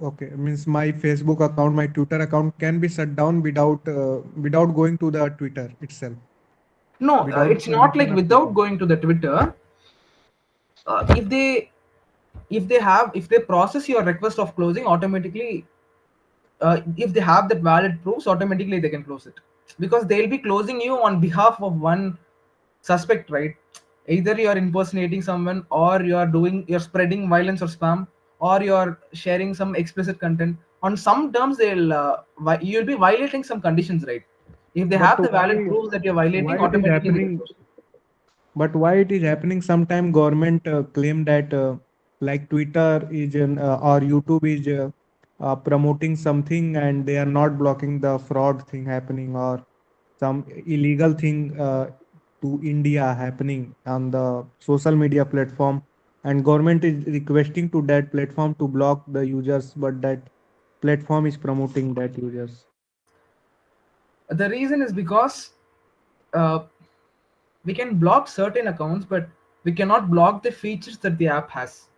Okay, means my Facebook account, my Twitter account can be shut down without going to the Twitter itself, No, without the it's not permission like of without Twitter. going to the Twitter. If they process your request of closing automatically, if they have that valid proofs, automatically they can close it, because they'll be closing you on behalf of one suspect, right? Either you are impersonating someone, or you're spreading violence or spam, or you're sharing some explicit content. On some terms, you'll be violating some conditions, right? If they But have the valid proofs that you're violating, why it is automatically they can happening? close it. But why it is happening? Sometime government claim that like Twitter is or YouTube is promoting something, and they are not blocking the fraud thing happening or some illegal thing to India happening on the social media platform, and government is requesting to that platform to block the users, but that platform is promoting that users. The reason is because uh, we can block certain accounts, but we cannot block the features that the app has.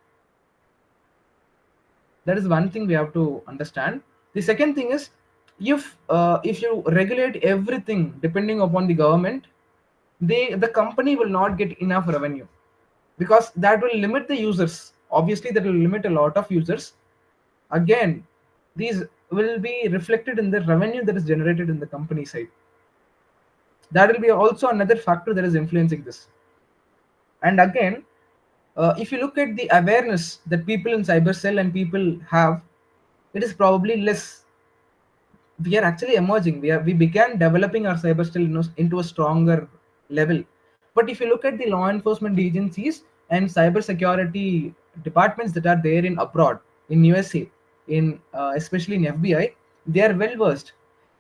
That is one thing we have to understand. The second thing is, if you regulate everything depending upon the government, the company will not get enough revenue, because that will limit the users. Obviously, that will limit a lot of users. Again, these will be reflected in the revenue that is generated in the company side. That will be also another factor that is influencing this. And again, if you look at the awareness that people in cybercell and people have, it is probably less. We are actually emerging. We began developing our cybersecurity into a stronger level. But if you look at the law enforcement agencies and cybersecurity departments that are there in abroad, in USA, in especially in FBI, they are well versed.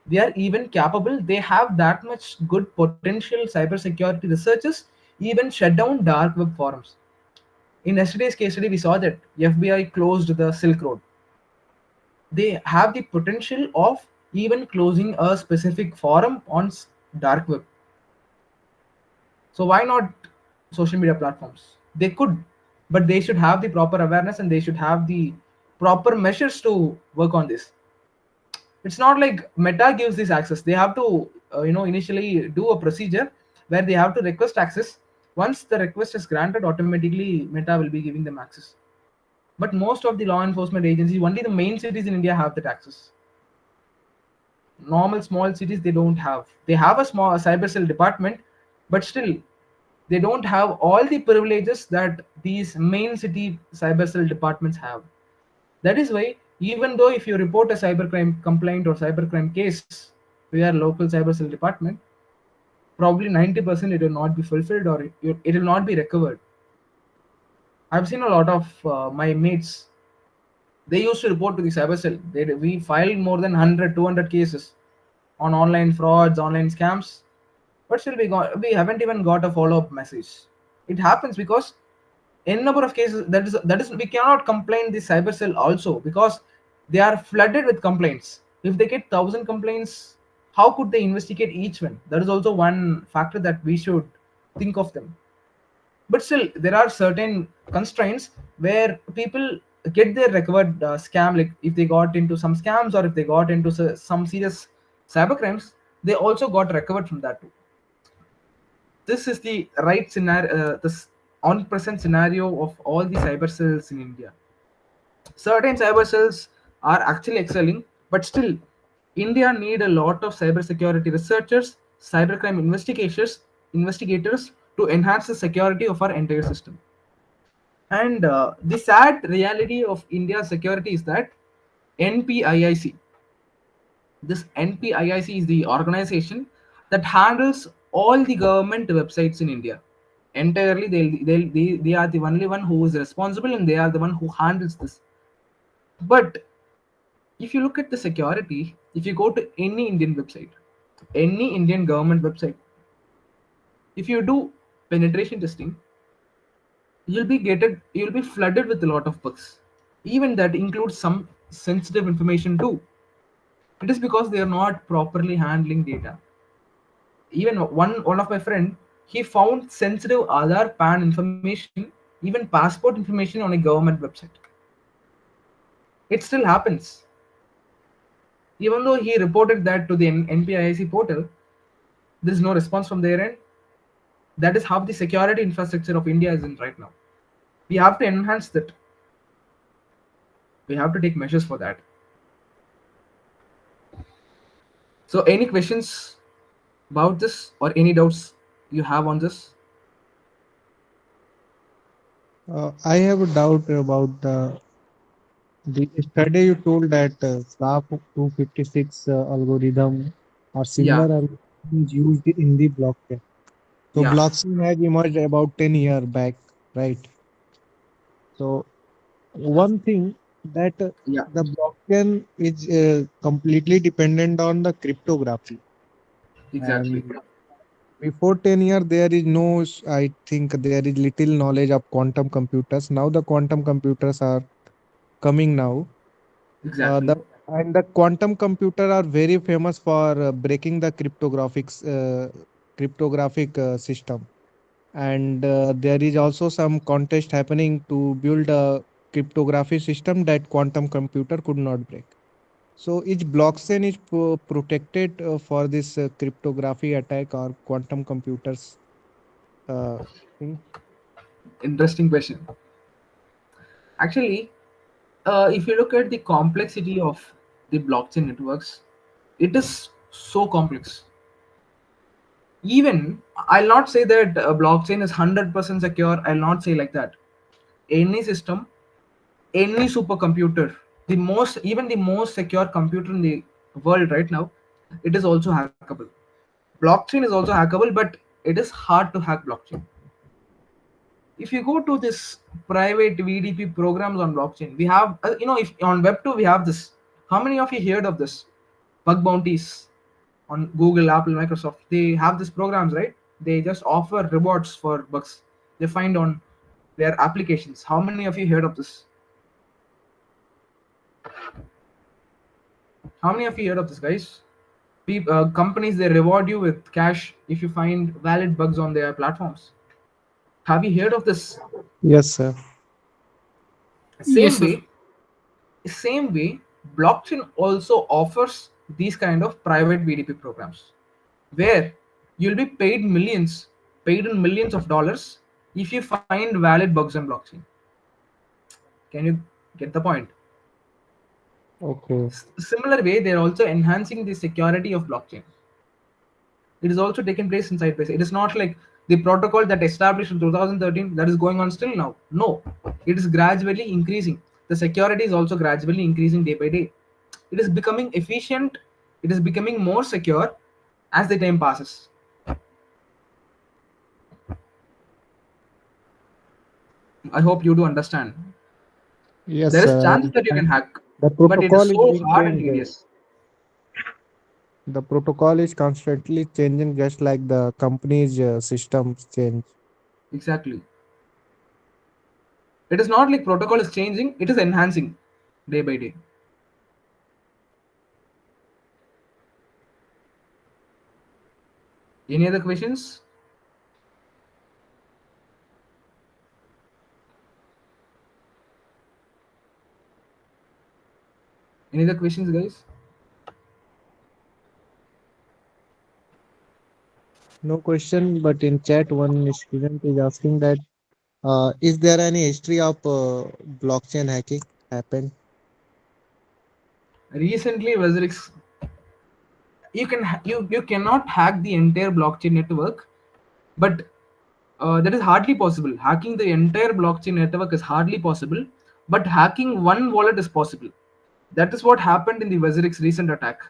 They are even capable. They have that much good potential cybersecurity researchers. Even shut down dark web forums. In yesterday's case study, we saw that FBI closed the Silk Road. They have the potential of even closing a specific forum on dark web. So why not social media platforms? They could, but they should have the proper awareness, and they should have the proper measures to work on this. It's not like Meta gives this access. They have to initially do a procedure where they have to request access. Once the request is granted, automatically Meta will be giving them access. But most of the law enforcement agencies, only the main cities in India have that access. Normal small cities, they don't have. They have a small cyber cell department, but still they don't have all the privileges that these main city cyber cell departments have. That is why, even though if you report a cybercrime complaint or cybercrime case to your local cyber cell department, probably 90% it will not be fulfilled, or it will not be recovered. I've seen a lot of my mates. They used to report to the cyber cell. We filed more than 100, 200 cases on online frauds, online scams, but still we haven't even got a follow-up message. It happens because in number of cases, that is we cannot complain the cyber cell also, because they are flooded with complaints. If they get 1,000 complaints, how could they investigate each one? That is also one factor that we should think of them. But still, there are certain constraints where people get their recovered scam, like if they got into some scams, or if they got into some serious cyber crimes, they also got recovered from that too. This is the right scenario, this on present scenario of all the cyber cells in India. Certain cyber cells are actually excelling, but still, India need a lot of cybersecurity researchers, cybercrime investigators to enhance the security of our entire system. And the sad reality of India's security is that NPIIC, this NPIIC is the organization that handles all the government websites in India. Entirely, they are the only one who is responsible and they are the one who handles this. But if you look at the security, if you go to any Indian website, any Indian government website, if you do penetration testing, you'll be flooded with a lot of bugs. Even that includes some sensitive information too. It is because they are not properly handling data. Even one of my friend, he found sensitive Aadhaar PAN information, even passport information on a government website. It still happens. Even though he reported that to the NPIIC portal, there is no response from their end. That is how the security infrastructure of India is in right now. We have to enhance that. We have to take measures for that. So, any questions about this or any doubts you have on this? I have a doubt about the study you told that SAP 256 algorithm or Yeah, similar algorithms used in the blockchain. So yeah, blockchain has emerged about 10 years back, right? So one thing that yeah, the blockchain is completely dependent on the cryptography. exactly, And before 10 years, there is no, I think there is little knowledge of quantum computers. Now the quantum computers are coming now. exactly, The and the quantum computer are very famous for breaking the cryptographic system. And there is also some contest happening to build a cryptography system that quantum computer could not break. So each blockchain is protected for this cryptography attack or quantum computers uh, thing. interesting question. Actually, if you look at the complexity of the blockchain networks, it is so complex. Even I'll not say that a blockchain is 100% secure. I'll not say like that. Any system, any supercomputer, even the most secure computer in the world right now, it is also hackable. Blockchain is also hackable, but it is hard to hack blockchain. If you go to this private VDP programs on blockchain, we have if on Web2 we have this. How many of you heard of this? Bug bounties on Google, Apple, Microsoft. They have these programs, right? They just offer rewards for bugs they find on their applications. How many of you heard of this? How many of you heard of this, guys? Companies, they reward you with cash if you find valid bugs on their platforms. Have you heard of this? Yes, sir. Same Yes, sir. way, same way, blockchain also offers these kind of private VDP programs where you'll be paid in millions of dollars if you find valid bugs on blockchain. Can you get the point? Okay. Similar way, they're also enhancing the security of blockchain. It is also taking place in Cybesecurity. It is not like the protocol that established in 2013 that is going on still now. No, it is gradually increasing. The security is also gradually increasing day by day. It is becoming efficient. It is becoming more secure as the time passes. I hope you do understand. Yes, There is sir. chances that you can And hack, the but it is protocol is so being hard and changed. tedious. The protocol is constantly changing, just like the company's systems change. Exactly. It is not like protocol is changing; it is enhancing day by day. Any other questions? Any other questions, guys? No question, but in chat, one student is asking that is there any history of blockchain hacking? happened? Recently, WZRX, you cannot hack the entire blockchain network, but that is hardly possible. Hacking the entire blockchain network is hardly possible, but hacking one wallet is possible. That is what happened in the WZRX recent attack.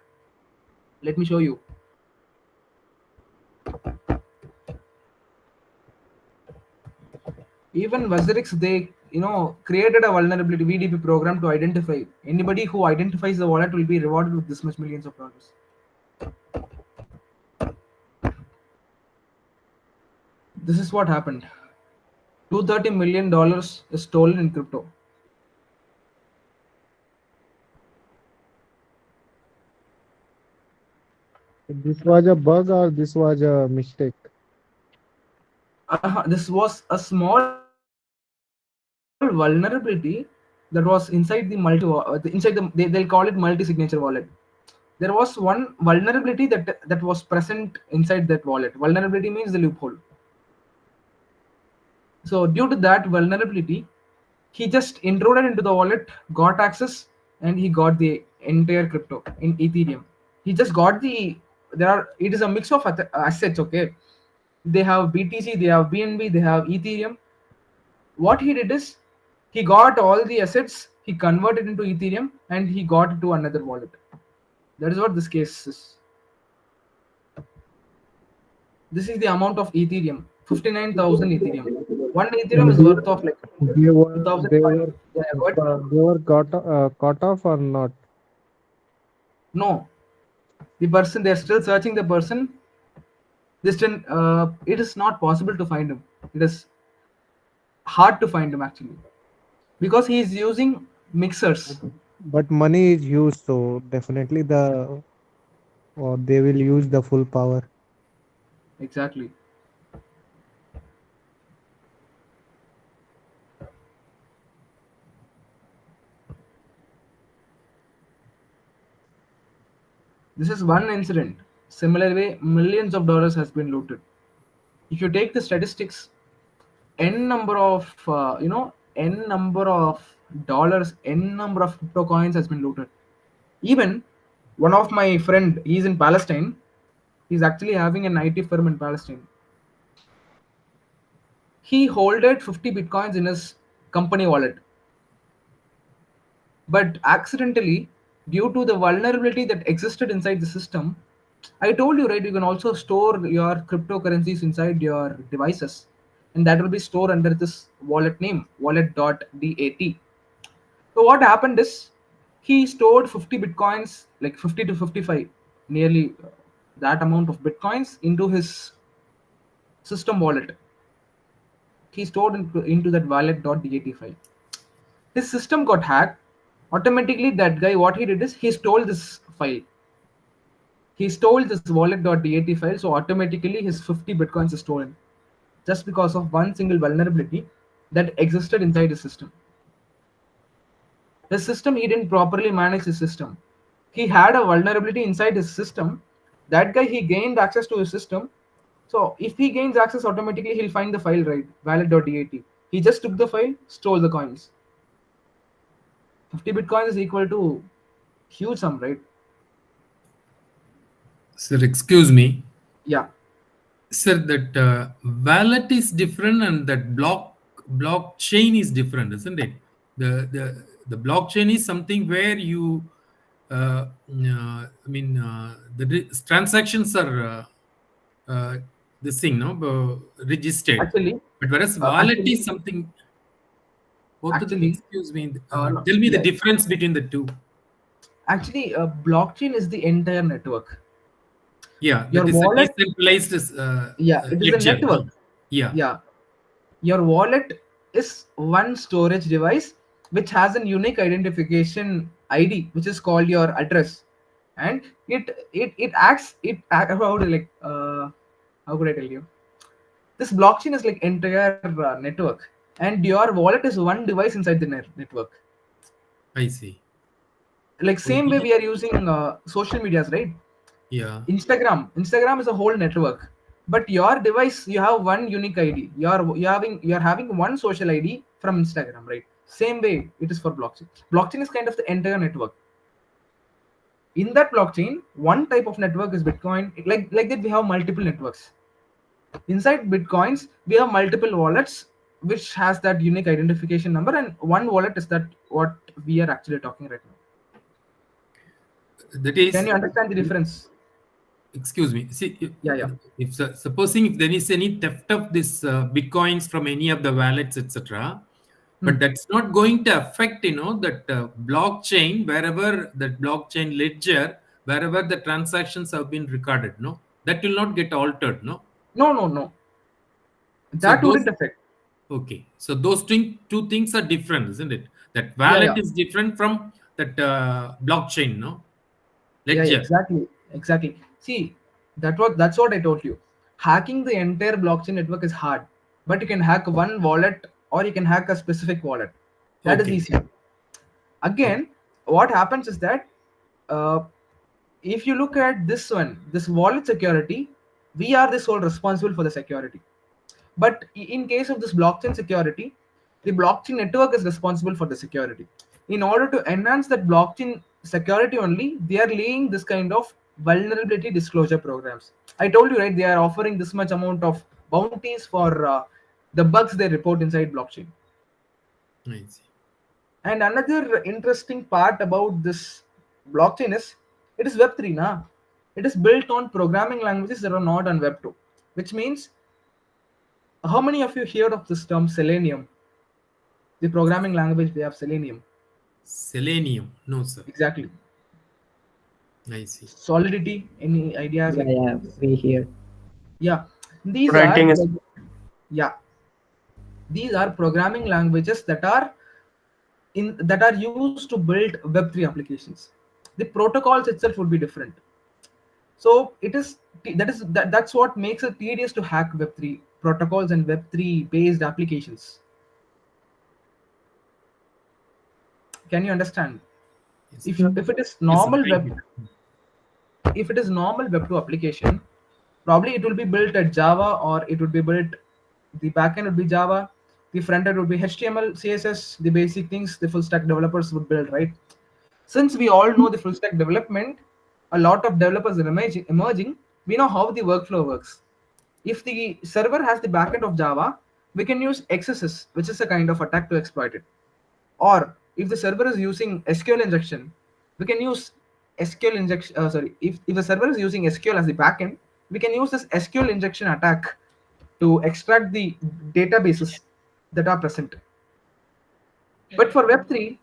Let me show you. Even WZRX, they created a vulnerability VDP program to identify anybody who identifies the wallet will be rewarded with this much millions of dollars. This is what happened. $230 million is stolen in crypto. This was a bug or this was a mistake? This was a small vulnerability that was inside the they'll call it multi-signature wallet. There was one vulnerability that was present inside that wallet. Vulnerability means the loophole. So due to that vulnerability, he just intruded into the wallet, got access, and he got the entire crypto in Ethereum. He just got it is a mix of assets, okay? They have BTC, they have BNB, they have Ethereum. What he did is he got all the assets, he converted into Ethereum, and he got it to another wallet. That is what this case is. This is the amount of Ethereum, 59,000 Ethereum. One Ethereum And is worth of like they were they 2005. were Yeah, what? they were caught off or not? No, the person, they're still searching the person. It is not possible to find him. It is hard to find him actually because he is using But, mixers. but money is used, so definitely or they will use the full power. Exactly. This is one incident. Similar way, millions of dollars has been looted. If you take the statistics, n number of n number of dollars, n number of crypto coins has been looted. Even one of my friend, he's in Palestine. He's actually having an IT firm in Palestine. He holded 50 bitcoins in his company wallet, but accidentally, due to the vulnerability that existed inside the system, I told you, right, you can also store your cryptocurrencies inside your devices, and that will be stored under this wallet name, wallet.dat. So what happened is he stored 50 bitcoins, like 50 to 55, nearly that amount of bitcoins into his system wallet. He stored into that wallet.dat file. His system got hacked. Automatically, that guy, what he did is he stole this file. He stole this wallet.dat file, so automatically his 50 bitcoins is stolen just because of one single vulnerability that existed inside his system. His system, he didn't properly manage his system. He had a vulnerability inside his system. That guy, he gained access to his system. So if he gains access, automatically he'll find the file, right? Wallet.dat. He just took the file, stole the coins. 50 bitcoins is equal to huge sum, right? Sir, excuse me. Yeah. Sir, that wallet is different and that blockchain is different, isn't it? The blockchain is something where you, the transactions are this thing, no, registered. Actually, But whereas wallet is something. actually, Excuse me. no, Tell me the yeah. difference between the two. Actually, blockchain is the entire network. Yeah, Your that is a wallet, decentralized yeah, it is a ledger. network. Yeah, Yeah, your wallet is one storage device which has a unique identification ID, which is called your address, and it acts how could I tell you? This blockchain is like entire network, and your wallet is one device inside the network. I see. Like same way Okay. we are using social medias, right? Yeah, Instagram is a whole network, but your device, you have one unique ID. You're having one social ID from Instagram, right? Same way it is for blockchain. Blockchain is kind of the entire network. In that blockchain, one type of network is Bitcoin. Like that, we have multiple networks. Inside Bitcoins, we have multiple wallets which has that unique identification number, and one wallet is that what we are actually talking right now. That Can is, you understand the difference? excuse me. See, Yeah, yeah. if supposing if there is any theft of this bitcoins from any of the wallets, etc., but that's not going to affect, that blockchain, wherever that blockchain ledger, wherever the transactions have been recorded, no, that will not get altered, no. No, no, no. So That those, wouldn't affect. okay, so those two things are different, isn't it? That Yeah, wallet yeah. is different from that blockchain, no, Yeah, yeah, ledger. exactly. Exactly. See, that's what I told you. Hacking the entire blockchain network is hard, but you can hack one wallet or you can hack a specific wallet. That is Okay, easy. Again, what happens is that uh, if you look at this one, this wallet security, we are the sole responsible for the security. But in case of this blockchain security, the blockchain network is responsible for the security. In order to enhance that blockchain security only, they are laying this kind of vulnerability disclosure programs. I told you, right, they are offering this much amount of bounties for the bugs they report inside blockchain. I see. And another interesting part about this blockchain is it is Web3 na. It is built on programming languages that are not on Web2, which means how many of you heard of this term Selenium? The programming language they have Selenium. Selenium, no sir. Exactly. I see. Solidity. Any ideas? Yeah, Like, yeah, we hear. yeah, these are Writing is yeah, these are programming languages that are used to build Web3 applications. The protocols itself would be different. So it is that's what makes it tedious to hack Web3 protocols and Web3 based applications. Can you understand? Yes. If it is Yes, sir. normal Thank web you. if it is normal Web2 application, probably it will be built at Java, or it would be built, the backend would be Java, the front end would be HTML, CSS, the basic things the full stack developers would build, right? Since we all know the full stack development, a lot of developers are emerging, we know how the workflow works. If the server has the backend of Java, we can use XSS, which is a kind of attack to exploit it. Or if the server is using SQL injection, we can use SQL injection. If the server is using SQL as the backend, we can use this SQL injection attack to extract the databases that are present. But for Web3,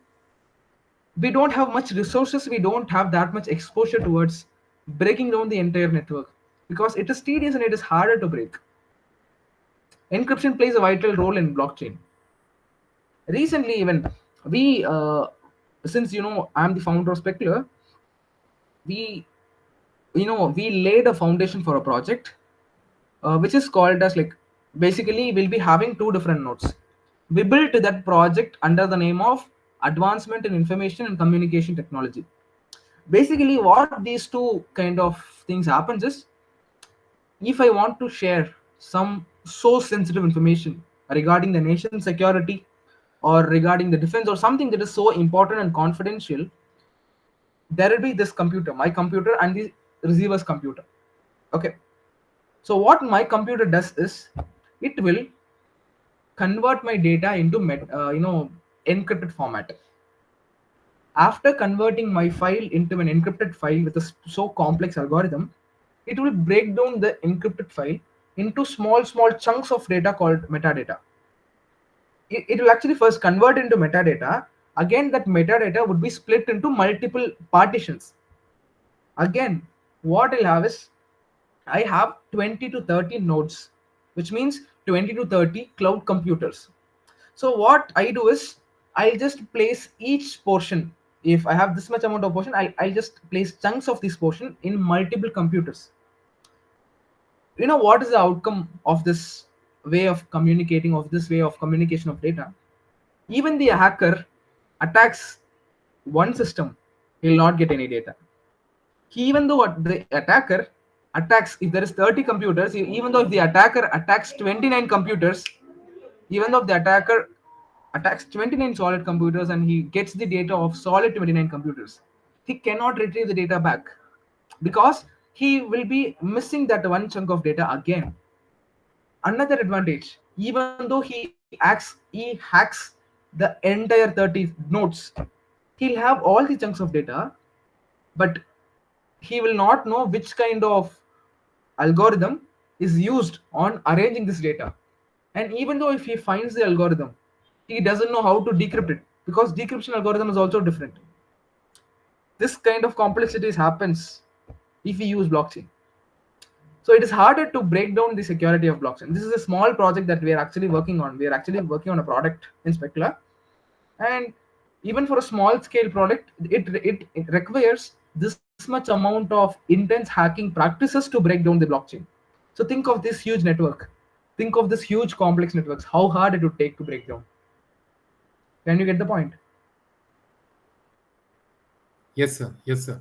we don't have much resources. We don't have that much exposure towards breaking down the entire network because it is tedious and it is harder to break. Encryption plays a vital role in blockchain. Recently, even we since I'm the founder of Speclar, we we laid a foundation for a project which is called as, like, basically we'll be having two different nodes. We built that project under the name of Advancement in Information and Communication Technology. Basically what these two kind of things happens is, if I want to share some so sensitive information regarding the nation's security or regarding the defense or something that is so important and confidential, there will be this computer, my computer, and the receiver's computer. Okay. So what my computer does is, it will convert my data into encrypted format. After converting my file into an encrypted file with a so complex algorithm, it will break down the encrypted file into small chunks of data called metadata. It will actually first convert into metadata. Again, that metadata would be split into multiple partitions. Again, what I'll have is, I have 20 to 30 nodes, which means 20 to 30 cloud computers. So what I do is, I'll just place each portion. If I have this much amount of portion, I'll just place chunks of this portion in multiple computers. You know what is the outcome of this way of communication of data? Even the hacker attacks one system, he'll not get any data. Even though the attacker attacks, if there is 30 computers, even though if the attacker attacks 29 computers, even though the attacker attacks 29 solid computers and he gets the data of solid 29 computers. He cannot retrieve the data back because he will be missing that one chunk of data again. Another advantage, even though he hacks the entire 30 nodes, he'll have all the chunks of data, but he will not know which kind of algorithm is used on arranging this data. And even though if he finds the algorithm, he doesn't know how to decrypt it because decryption algorithm is also different. This kind of complexities happens if we use blockchain. So it is harder to break down the security of blockchain. This is a small project that we are actually working on. We are actually working on a product in Speclar, and even for a small scale product, it requires this much amount of intense hacking practices to break down the blockchain. So think of this huge network. Think of this huge complex networks. How hard it would take to break down. Can you get the point? Yes, sir. Yes, sir.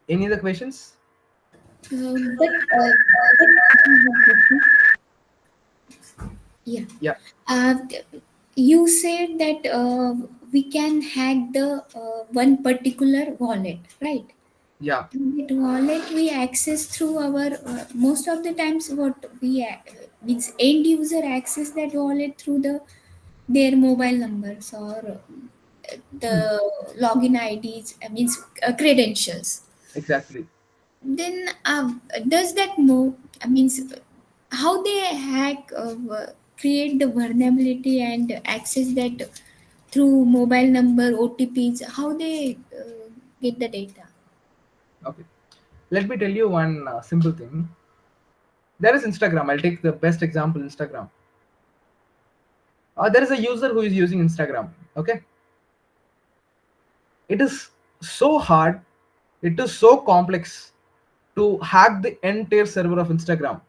Any other questions? But yeah. Yeah. You said that we can hack the one particular wallet, right? Yeah. That wallet we access through our most of the times what we means end user access that wallet through their mobile numbers or the login IDs. Means credentials. Exactly. Then does that know? Means how they hack create the vulnerability and access that through mobile number OTPs? How they get the data? Okay. Let me tell you one simple thing. There is Instagram. I'll take the best example, Instagram. There is a user who is using Instagram. Okay. It is so hard, it is so complex to hack the entire server of Instagram.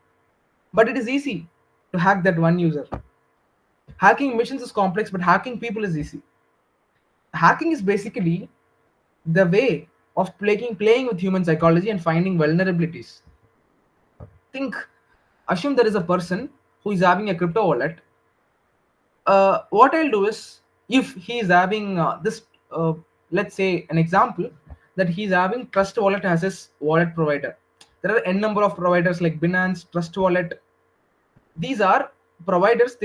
But it is easy to hack that one user. Hacking machines is complex, but hacking people is easy. Hacking is basically the way of playing with human psychology and finding vulnerabilities. Think, assume there is a person who is having a crypto wallet. What I'll do is, if he is having this, let's say an example that he's having Trust Wallet as his wallet provider. There are n number of providers like Binance, Trust Wallet. These are providers,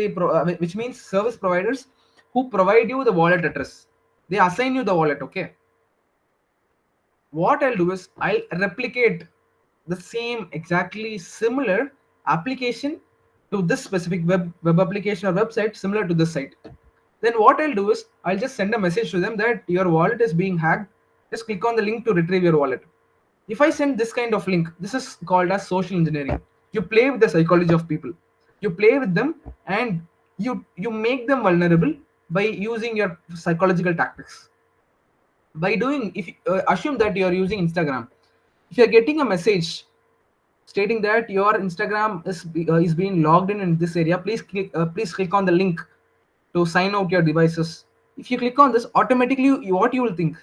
which means service providers who provide you the wallet address. They assign you the wallet. Okay. What I'll do is I'll replicate the same exactly similar application to this specific web application or website similar to this site. Then what I'll do is I'll just send a message to them that your wallet is being hacked. Just click on the link to retrieve your wallet. If I send this kind of link, this is called as social engineering. You play with the psychology of people. You play with them and you make them vulnerable by using your psychological tactics. By doing, if you, assume that you are using Instagram, if you are getting a message stating that your Instagram is being logged in this area, please click on the link to sign out your devices. If you click on this, automatically what you will think?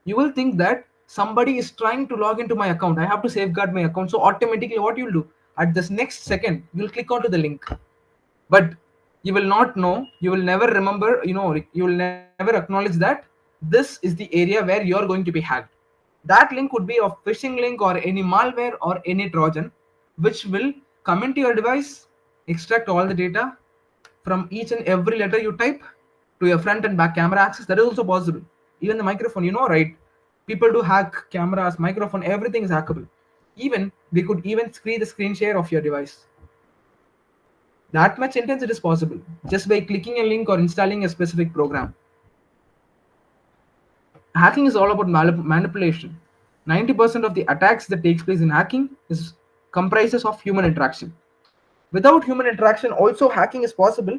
You will think that somebody is trying to log into my account. I have to safeguard my account. So automatically what you'll do, at this next second, you'll click onto the link. But you will not know, you will never remember, you will never acknowledge that this is the area where you are going to be hacked. That link would be a phishing link or any malware or any Trojan, which will come into your device, extract all the data from each and every letter you type to your front and back camera access. That is also possible. Even the microphone, right? People do hack cameras, microphone, everything is hackable. Even they could even screen the screen share of your device. That much intense it is possible just by clicking a link or installing a specific program. Hacking is all about manipulation. 90% of the attacks that takes place in hacking is comprises of human interaction. Without human interaction, also hacking is possible,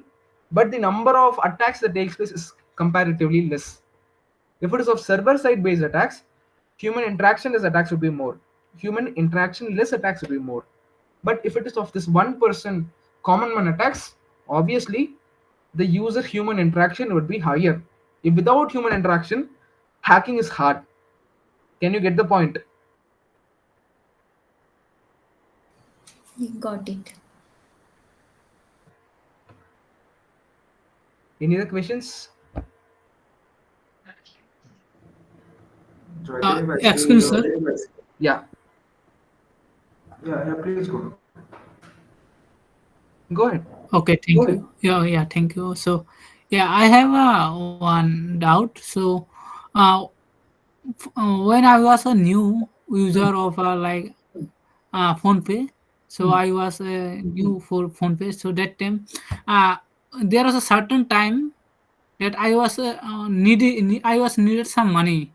but the number of attacks that takes place is comparatively less. If it is of server-side based attacks, human interaction less attacks would be more. Human interaction less attacks would be more. But if it is of this one person common man attacks, obviously the user human interaction would be higher. If without human interaction, hacking is hard. Can you get the point? Got it. Any other questions? So I believe I Excuse see. me, sir. Yeah, Yeah, yeah, please go. go ahead. Okay, thank you. Yeah, yeah, thank you. So, yeah, I have one doubt. So, uh, when I was a new Hmm. user of phone pay, so Hmm. I was new for phone pay. So that time, uh, there was a certain time that I was I was needed some money.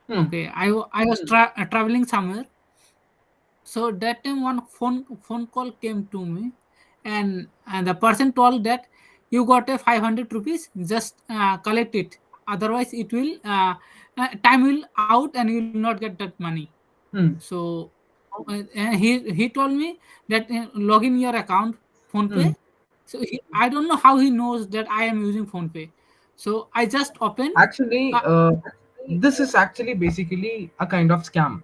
Hmm. Okay, I was traveling somewhere. So that time one phone call came to me, and the person told that you got a 500 rupees, just collect it, otherwise it will time will out and you will not get that money. Hmm. So and he told me that log in your account phone pay. Hmm. So I don't know how he knows that I am using phone pay. So I just open. Actually, uh, this is actually basically a kind of scam.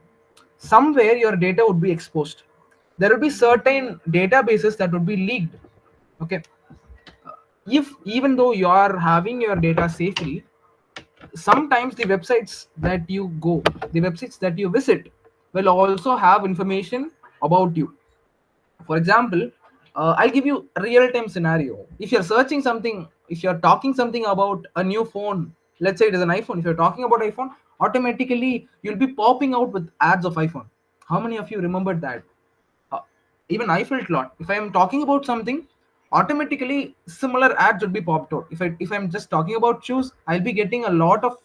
Somewhere your data would be exposed. There will be certain databases that would be leaked. Okay, if even though you are having your data safely, sometimes the websites that you go, the websites that you visit, will also have information about you. For example, I'll give you a real time scenario. If you're searching something, if you're talking something about a new phone, let's say it is an iPhone, if you're talking about iPhone, automatically you'll be popping out with ads of iPhone. How many of you remembered that? uh, Even I felt lot. If I am talking about something, automatically similar ads would be popped out. If I'm just talking about shoes, I'll be getting a lot of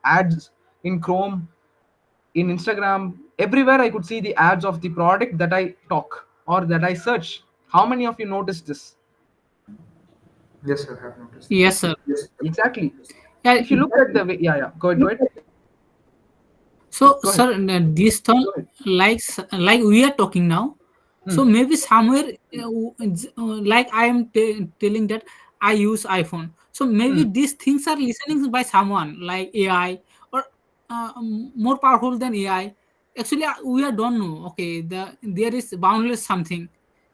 ads in Chrome, in Instagram, everywhere. I could see the ads of the product that I talk or that I search. How many of you noticed this? Yes, sir, I have noticed that. yes, sir. Exactly. Yeah. If you look at the way, yeah, yeah, go ahead, So, go ahead. sir, this thought, like we are talking now. Hmm. So maybe somewhere, like I am telling that I use iPhone. So maybe Hmm. these things are listening by someone like AI, or more powerful than AI. Actually, we are don't know. Okay, there is boundless something,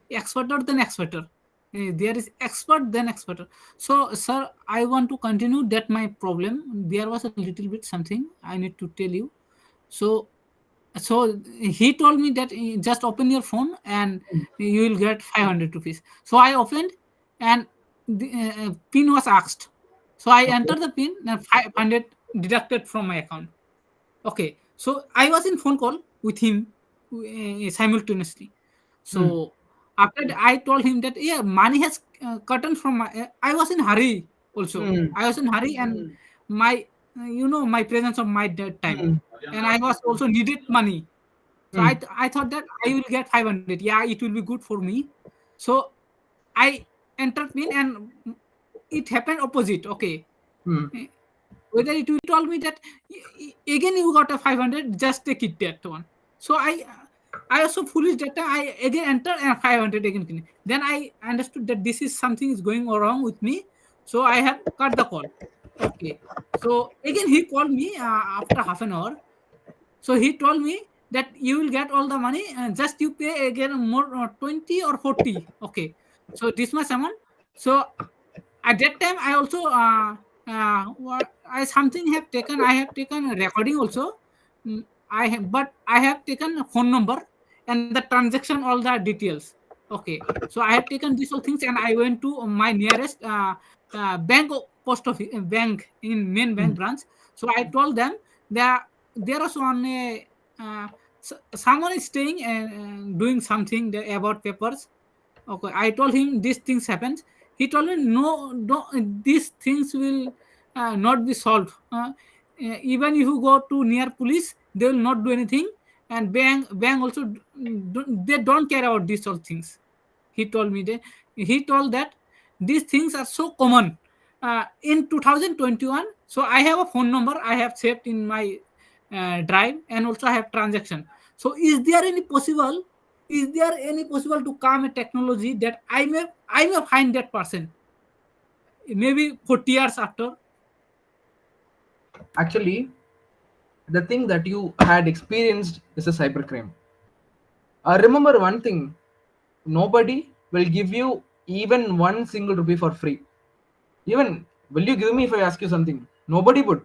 experter than experter. There is expert than expert. So, sir, I want to continue that my problem. There was a little bit something I need to tell you. So so he told me that just open your phone and you will get 500 rupees. So I opened, and the pin was asked. So I Okay. entered the pin and 500 deducted from my account. Okay, so I was in phone call with him simultaneously. Hmm. So after that, I told him that yeah, money has gotten from my. I was in hurry also. Hmm. I was in hurry, and my my presence of my that time, Hmm. and I was also needed money. So Hmm. I thought that I will get 500. Yeah, it will be good for me. So I entered pin, and it happened opposite. Okay, Hmm. whether it will told me that again you got a 500, just take it that one. So I also foolish that time I again enter and 500 again clean. Then I understood that this is something is going wrong with me. So I have cut the call. Okay, so again he called me after half an hour. So he told me that you will get all the money, and just you pay again more 20 or 40. Okay, so this much amount. So at that time I also I something have taken. I have taken a recording also. I have, but I have taken a phone number and the transaction, all the details. Okay, so I have taken these all things, and I went to my nearest bank, post office bank in main Hmm. bank branch. So I told them that there was one someone is staying and doing something about papers. Okay, I told him these things happens. He told me no, don't, these things will not be solved. Even if you go to near police, they will not do anything. And bank also they don't care about these all things. He told me that he told that these things are so common in 2021. So I have a phone number I have saved in my drive, and also I have transaction. So is there any possible to come a technology that I may find that person maybe 40 years after? Actually, the thing that you had experienced is a cybercrime. Remember one thing: nobody will give you even one single rupee for free. Even Will you give me if I ask you something? Nobody would.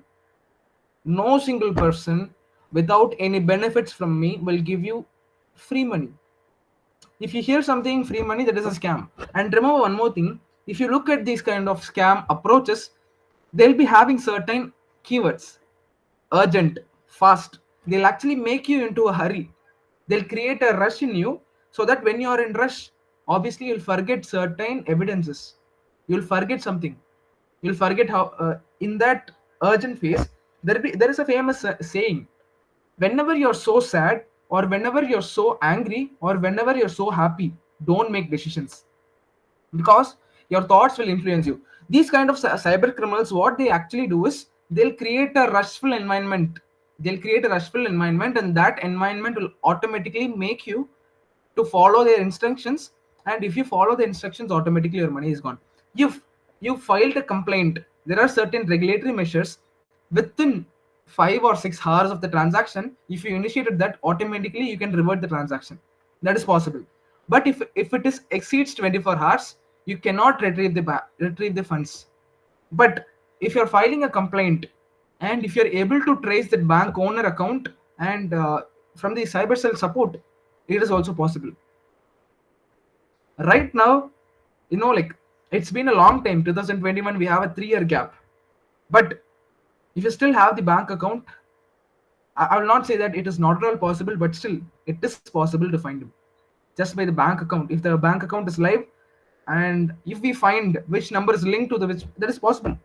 No single person without any benefits from me will give you free money. If you hear something free money, that is a scam. And remember one more thing: if you look at these kind of scam approaches, they'll be having certain keywords: urgent, fast. They'll actually make you into a hurry. They'll create a rush in you, so that when you are in rush, obviously you'll forget certain evidences. You'll forget something. You'll forget how in that urgent phase there is a famous saying: whenever you're so sad, or whenever you're so angry, or whenever you're so happy, don't make decisions, because your thoughts will influence you. These kind of cyber criminals, what they actually do is they'll create a rushful environment. They'll create a rushful environment, and that environment will automatically make you to follow their instructions. And if you follow the instructions, automatically your money is gone. If you filed a complaint, there are certain regulatory measures within 5 or 6 hours of the transaction. If you initiated that, automatically you can revert the transaction. That is possible. But if it is exceeds 24 hours, you cannot retrieve retrieve the funds. But if you're filing a complaint, and if you're able to trace that bank owner account, and from the cyber cell support, it is also possible. Right now, like, it's been a long time. 2021, we have a 3-year gap. But if you still have the bank account, I will not say that it is not at all possible, but still it is possible to find him just by the bank account. If the bank account is live, and if we find which number is linked to the which, that is possible.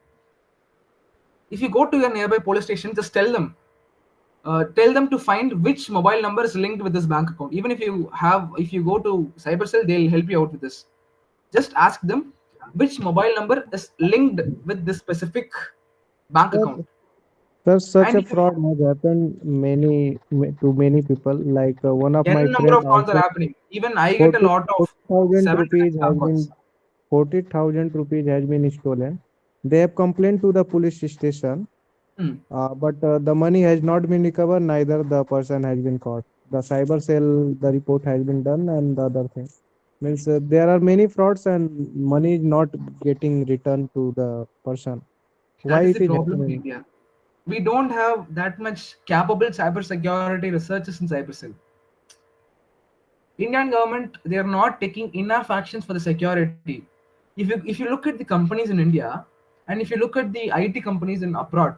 If you go to your nearby police station, just tell them to find which mobile number is linked with this bank account. Even if you go to CyberCell, they'll help you out with this. Just ask them which mobile number is linked with this specific bank Sir, account. sir, such And a if fraud has happened to many people. Like one of n my number friend of calls are also happening, even I get a 40 lot of 40,000 several rupees has spam been calls. 40,000 rupees has been stolen. They have complained to the police station, Hmm. but the money has not been recovered. Neither the person has been caught. The cyber cell, the report has been done, and the other thing means there are many frauds and money is not getting returned to the person. Why That is it the is problem in happening? India. We don't have that much capable cyber security researchers in cybercell. Indian government, they are not taking enough actions for the security. If you look at the companies in India, and if you look at the IT companies in abroad,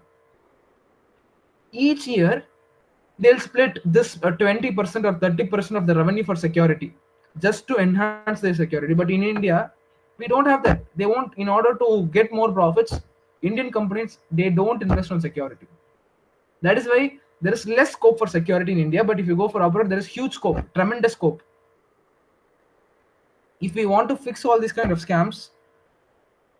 each year they'll split this 20% or 30% of the revenue for security, just to enhance their security. But in India, we don't have that. They won't. In order to get more profits, Indian companies, they don't invest on security. That is why there is less scope for security in India. But if you go for abroad, there is huge scope, tremendous scope. If we want to fix all these kind of scams,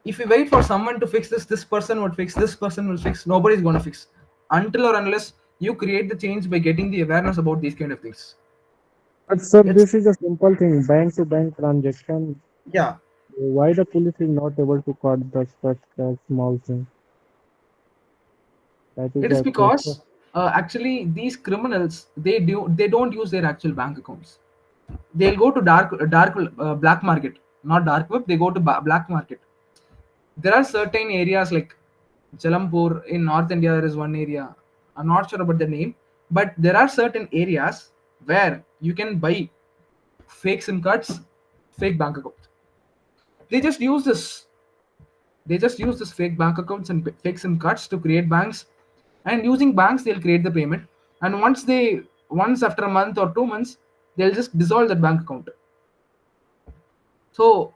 if we wait for someone to fix this person would fix, this person will fix, nobody's going to fix until or unless you create the change by getting the awareness about these kind of things. But sir, It's this is a simple thing, bank to bank transaction. Yeah, Why the police is not able to catch the such a small thing? That is it is the question. because actually these criminals, they don't use their actual bank accounts. They'll go to dark black market, not dark web. They go to black market. There are certain areas like Jalampur in North India. There is one area. I'm not sure about the name, but there are certain areas where you can buy fake SIM cards, fake bank accounts. They just use this. They just use this fake bank accounts and fake SIM cards to create banks, and using banks they'll create the payment. And once after a month or 2 months, they'll just dissolve that bank account. So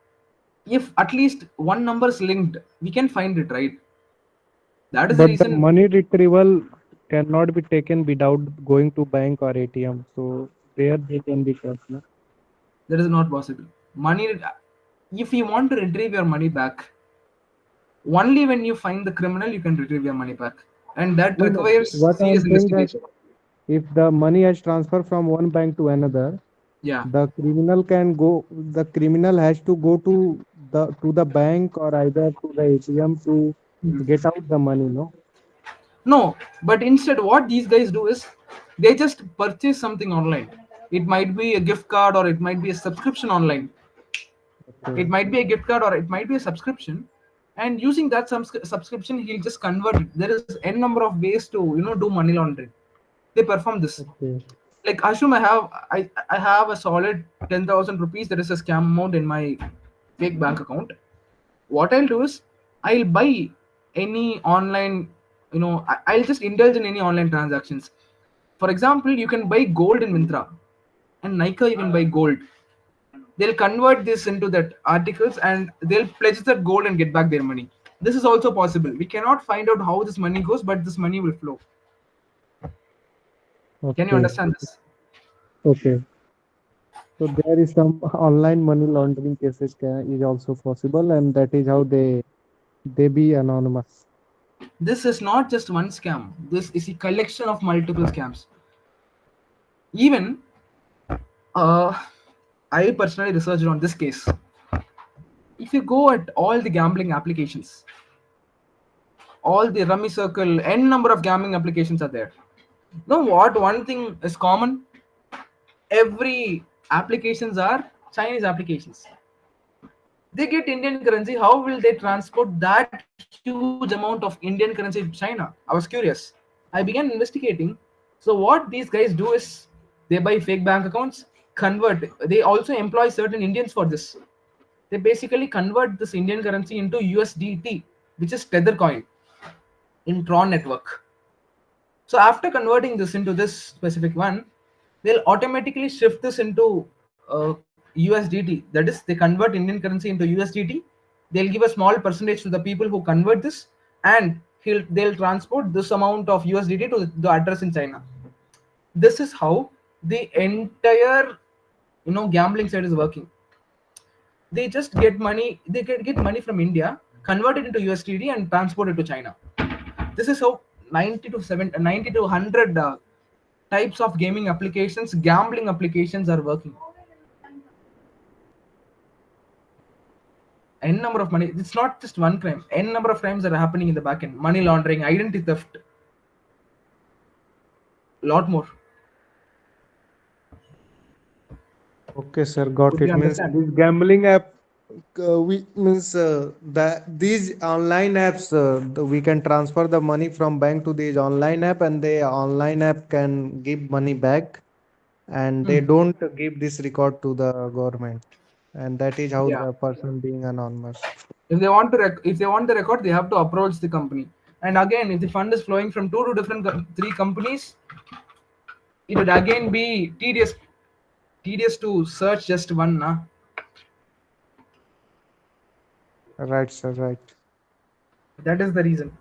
if at least one number is linked, we can find it, right? That is the But the reason. money retrieval cannot be taken without going to bank or ATM. So there they can be caught. No? That is not possible. Money, if you want to retrieve your money back, only when you find the criminal you can retrieve your money back, and that No, no. requires What I am serious saying that investigation. if the money has transferred from one bank to another, Yeah. the criminal has to go to the bank or either to the ATM to get out the money, no? No, but instead what these guys do is they just purchase something online. It might be a gift card, or it might be a subscription online. It Okay. might be a gift card, or it might be a subscription. and using that subscription he'll just convert it. There is n number of ways to do money laundering. They perform this. Okay. Like assume I have a solid 10,000 rupees that is a scam amount in my fake bank account. What I'll do is I'll buy any online, I'll just indulge in any online transactions. For example, you can buy gold in Mintra, and Nika you can buy gold. They'll convert this into that articles and they'll pledge that gold and get back their money. This is also possible. We cannot find out how this money goes, but this money will flow. Can you Okay. understand this? Okay. So there is some online money laundering cases is also possible, and that is how they be anonymous. This is not just one scam. This is a collection of multiple scams. Even I personally researched on this case. If you go at all the gambling applications, all the rummy circle, n number of gambling applications are there. Know what? One thing is common. Every applications are Chinese applications. They get Indian currency. How will they transport that huge amount of Indian currency to China? I was curious. I began investigating. So what these guys do is they buy fake bank accounts, convert. They also employ certain Indians for this. They basically convert this Indian currency into USDT, which is Tether coin in Tron network. So after converting this into this specific one, they'll automatically shift this into USDT. That is, they convert Indian currency into USDT. They'll give a small percentage to the people who convert this, and they'll transport this amount of USDT to the address in China. This is how the entire gambling side is working. They just get money. They get money from India, convert it into USDT, and transport it to China. This is how 90 to 100 types of gaming applications, gambling applications are working. N number of money. It's not just one crime. N number of crimes that are happening in the back end. Money laundering, identity theft, lot more. Okay, sir, got Could it. you Means understand? this gambling app, we means that these online apps, we can transfer the money from bank to these online app, and the online app can give money back, and they don't give this record to the government, and that is how Yeah. the person being anonymous. If they want to, if they want the record, they have to approach the company. And again, if the fund is flowing from two to different three companies, it would again be tedious to search just one. Right, sir. Right. That is the reason.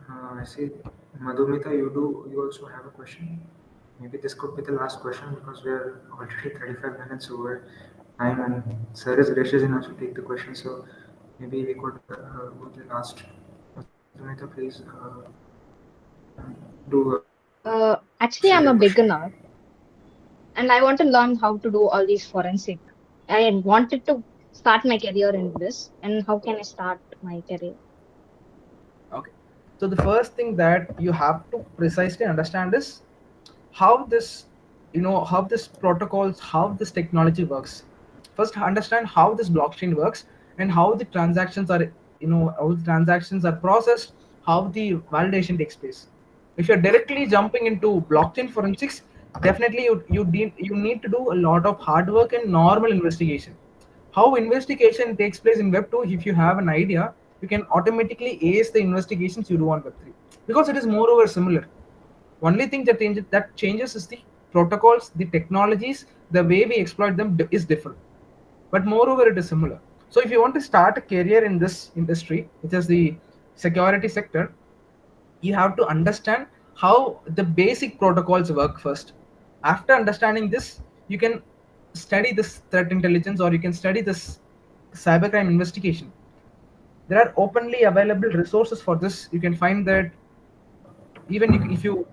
I see. Madhumita, you also have a question? Maybe this could be the last question because we are already 35 minutes over time and sir is gracious enough to take the question. So maybe we could go to the last. Madhumita, please do. Actually, I'm a beginner and I want to learn how to do all these forensic. I wanted to start my career in this, and how can I start my career? Okay. So the first thing that you have to precisely understand is how this, how this protocols, how this technology works. First, understand how this blockchain works and how the transactions are, how the transactions are processed, how the validation takes place. If you're directly jumping into blockchain forensics, definitely you need to do a lot of hard work and normal investigation. How investigation takes place in Web2, if you have an idea, you can automatically ace the investigations you do on Web3 because it is moreover similar. Only thing that changes is the protocols, the technologies, the way we exploit them is different. But moreover, it is similar. So if you want to start a career in this industry, which is the security sector, you have to understand how the basic protocols work first. After understanding this, you can study this threat intelligence or you can study this cybercrime investigation. There are openly available resources for this. You can find that even if you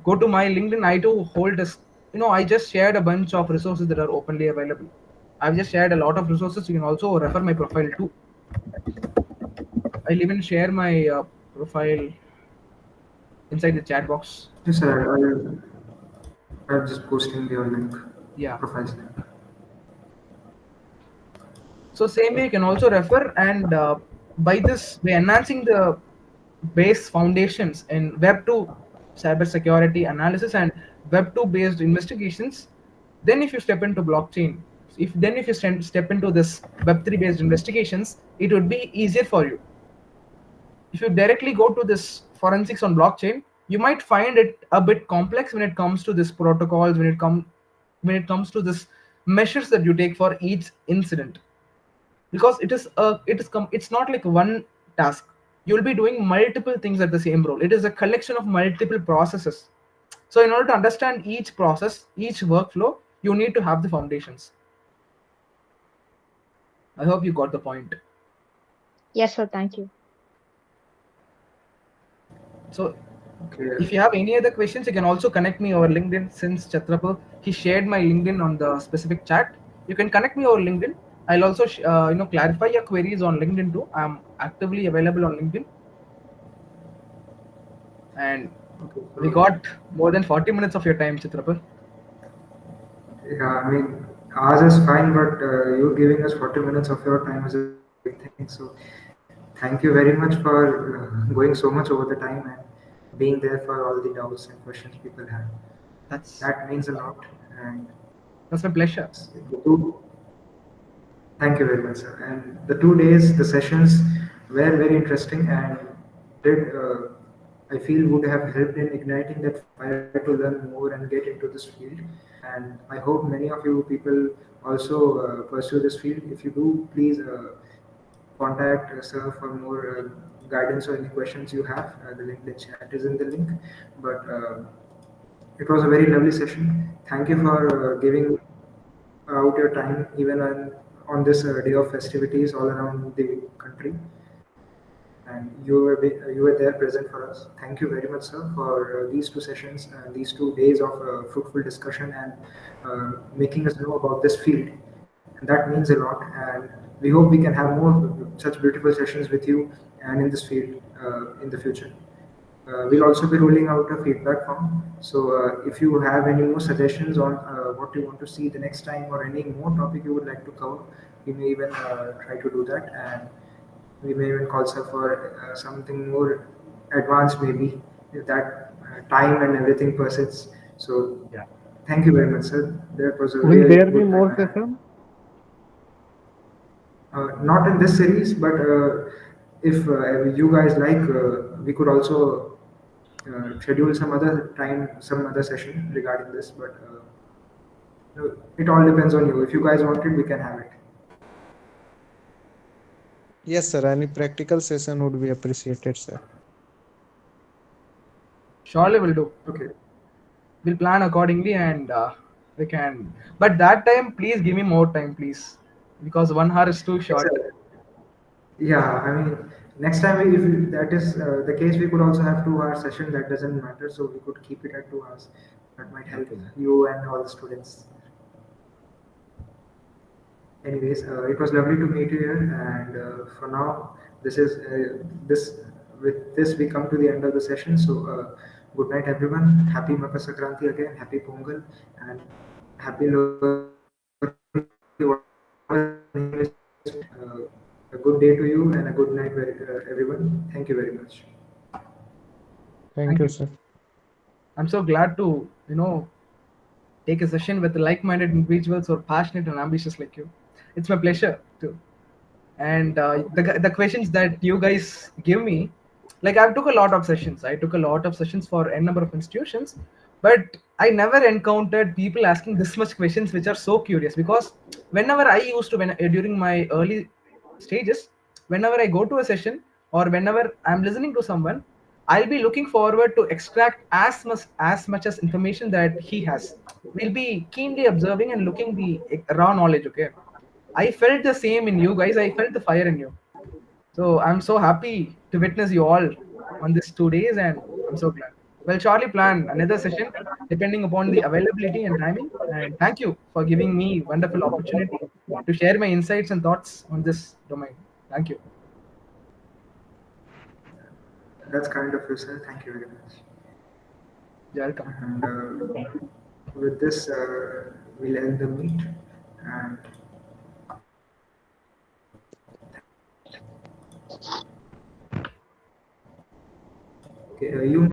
go to my LinkedIn, I do hold this. I just shared a bunch of resources that are openly available. I've just shared a lot of resources. You can also refer my profile too. I'll even share my profile inside the chat box. Yes, sir. by just posting your link, Yeah. profile's link. So same way you can also refer, and by this, by enhancing the base foundations in Web2 cybersecurity analysis and Web2 based investigations, then if you step into blockchain, if you step into this Web3 based investigations, it would be easier for you. If you directly go to this forensics on blockchain, you might find it a bit complex when it comes to this protocols, when it comes to this measures that you take for each incident, because it's not like one task. You'll be doing multiple things at the same role. It is a collection of multiple processes. So in order to understand each process, each workflow, you need to have the foundations. I hope you got the point. Yes, sir. Thank you. So Okay. if you have any other questions, you can also connect me over LinkedIn. Since Chatrapur, he shared my LinkedIn on the specific chat, you can connect me over LinkedIn. I'll also clarify your queries on LinkedIn too. I'm actively available on LinkedIn. And Okay. we So got more than 40 minutes of your time, Chitrapur. yeah, I mean, ours is fine, but you giving us 40 minutes of your time is a big thing. So thank you very much for going so much over the time and being there for all the doubts and questions people have. That's That means a lot. And that's my pleasure. the two, thank you very much, sir. And the 2 days, the sessions were very interesting and did I feel would have helped in igniting that fire to learn more and get into this field. And I hope many of you people also pursue this field. If you do, please contact sir for more guidance or any questions you have. The LinkedIn chat is in the link. But it was a very lovely session. Thank you for giving out your time even on this day of festivities all around the country, and you were there present for us. Thank you very much, sir, for these two sessions and these 2 days of fruitful discussion and making us know about this field. And that means a lot. And we hope we can have more such beautiful sessions with you and in this field in the future. We'll also be rolling out a feedback form. So if you have any more suggestions on what you want to see the next time or any more topic you would like to cover, we may even try to do that. And we may even call sir for something more advanced, maybe if that time and everything persists. So Yeah. thank you very much, sir. That was a Will really there be good time more I had. session? Not in this series, but if you guys like, we could also schedule some other time, some other session regarding this. But no, it all depends on you. If you guys want it, we can have it. Yes, sir. Any practical session would be appreciated, sir. Surely we'll do. Okay. We'll plan accordingly, and we can. But that time, please give me more time, please, because 1 hour is too Yes, short. sir. Yeah, I mean, next time if that is the case, we could also have 2 hour session. That doesn't matter, so we could keep it at 2 hours. That might help Okay. you and all the students. Anyways, it was lovely to meet you here, and for now, this with this we come to the end of the session. So, good night, everyone. Happy Makar Sankranti again. Happy Pongal, and happy Lohri, whatever the name is for you. A good day to you and a good night, everyone. Thank you very much. Thank Thank you, you. sir. I'm so glad to take a session with like-minded individuals who are passionate and ambitious like you. It's my pleasure to. And the questions that you guys give me, like I've took a lot of sessions. I took a lot of sessions for n number of institutions, but I never encountered people asking this much questions which are so curious. Because whenever I used to when during my early stages, whenever I go to a session or whenever I'm listening to someone, I'll be looking forward to extract as much as information that he has. We'll be keenly observing and looking the raw knowledge. Okay, I felt the same in you guys. I felt the fire in you. So I'm so happy to witness you all on these 2 days, and I'm so glad. We'll surely plan another session depending upon the availability and timing. And thank you for giving me wonderful opportunity to share my insights and thoughts on this domain. Thank you. That's kind of you, sir. Thank you very much. You're welcome. And With this, we'll end the meet. And okay, you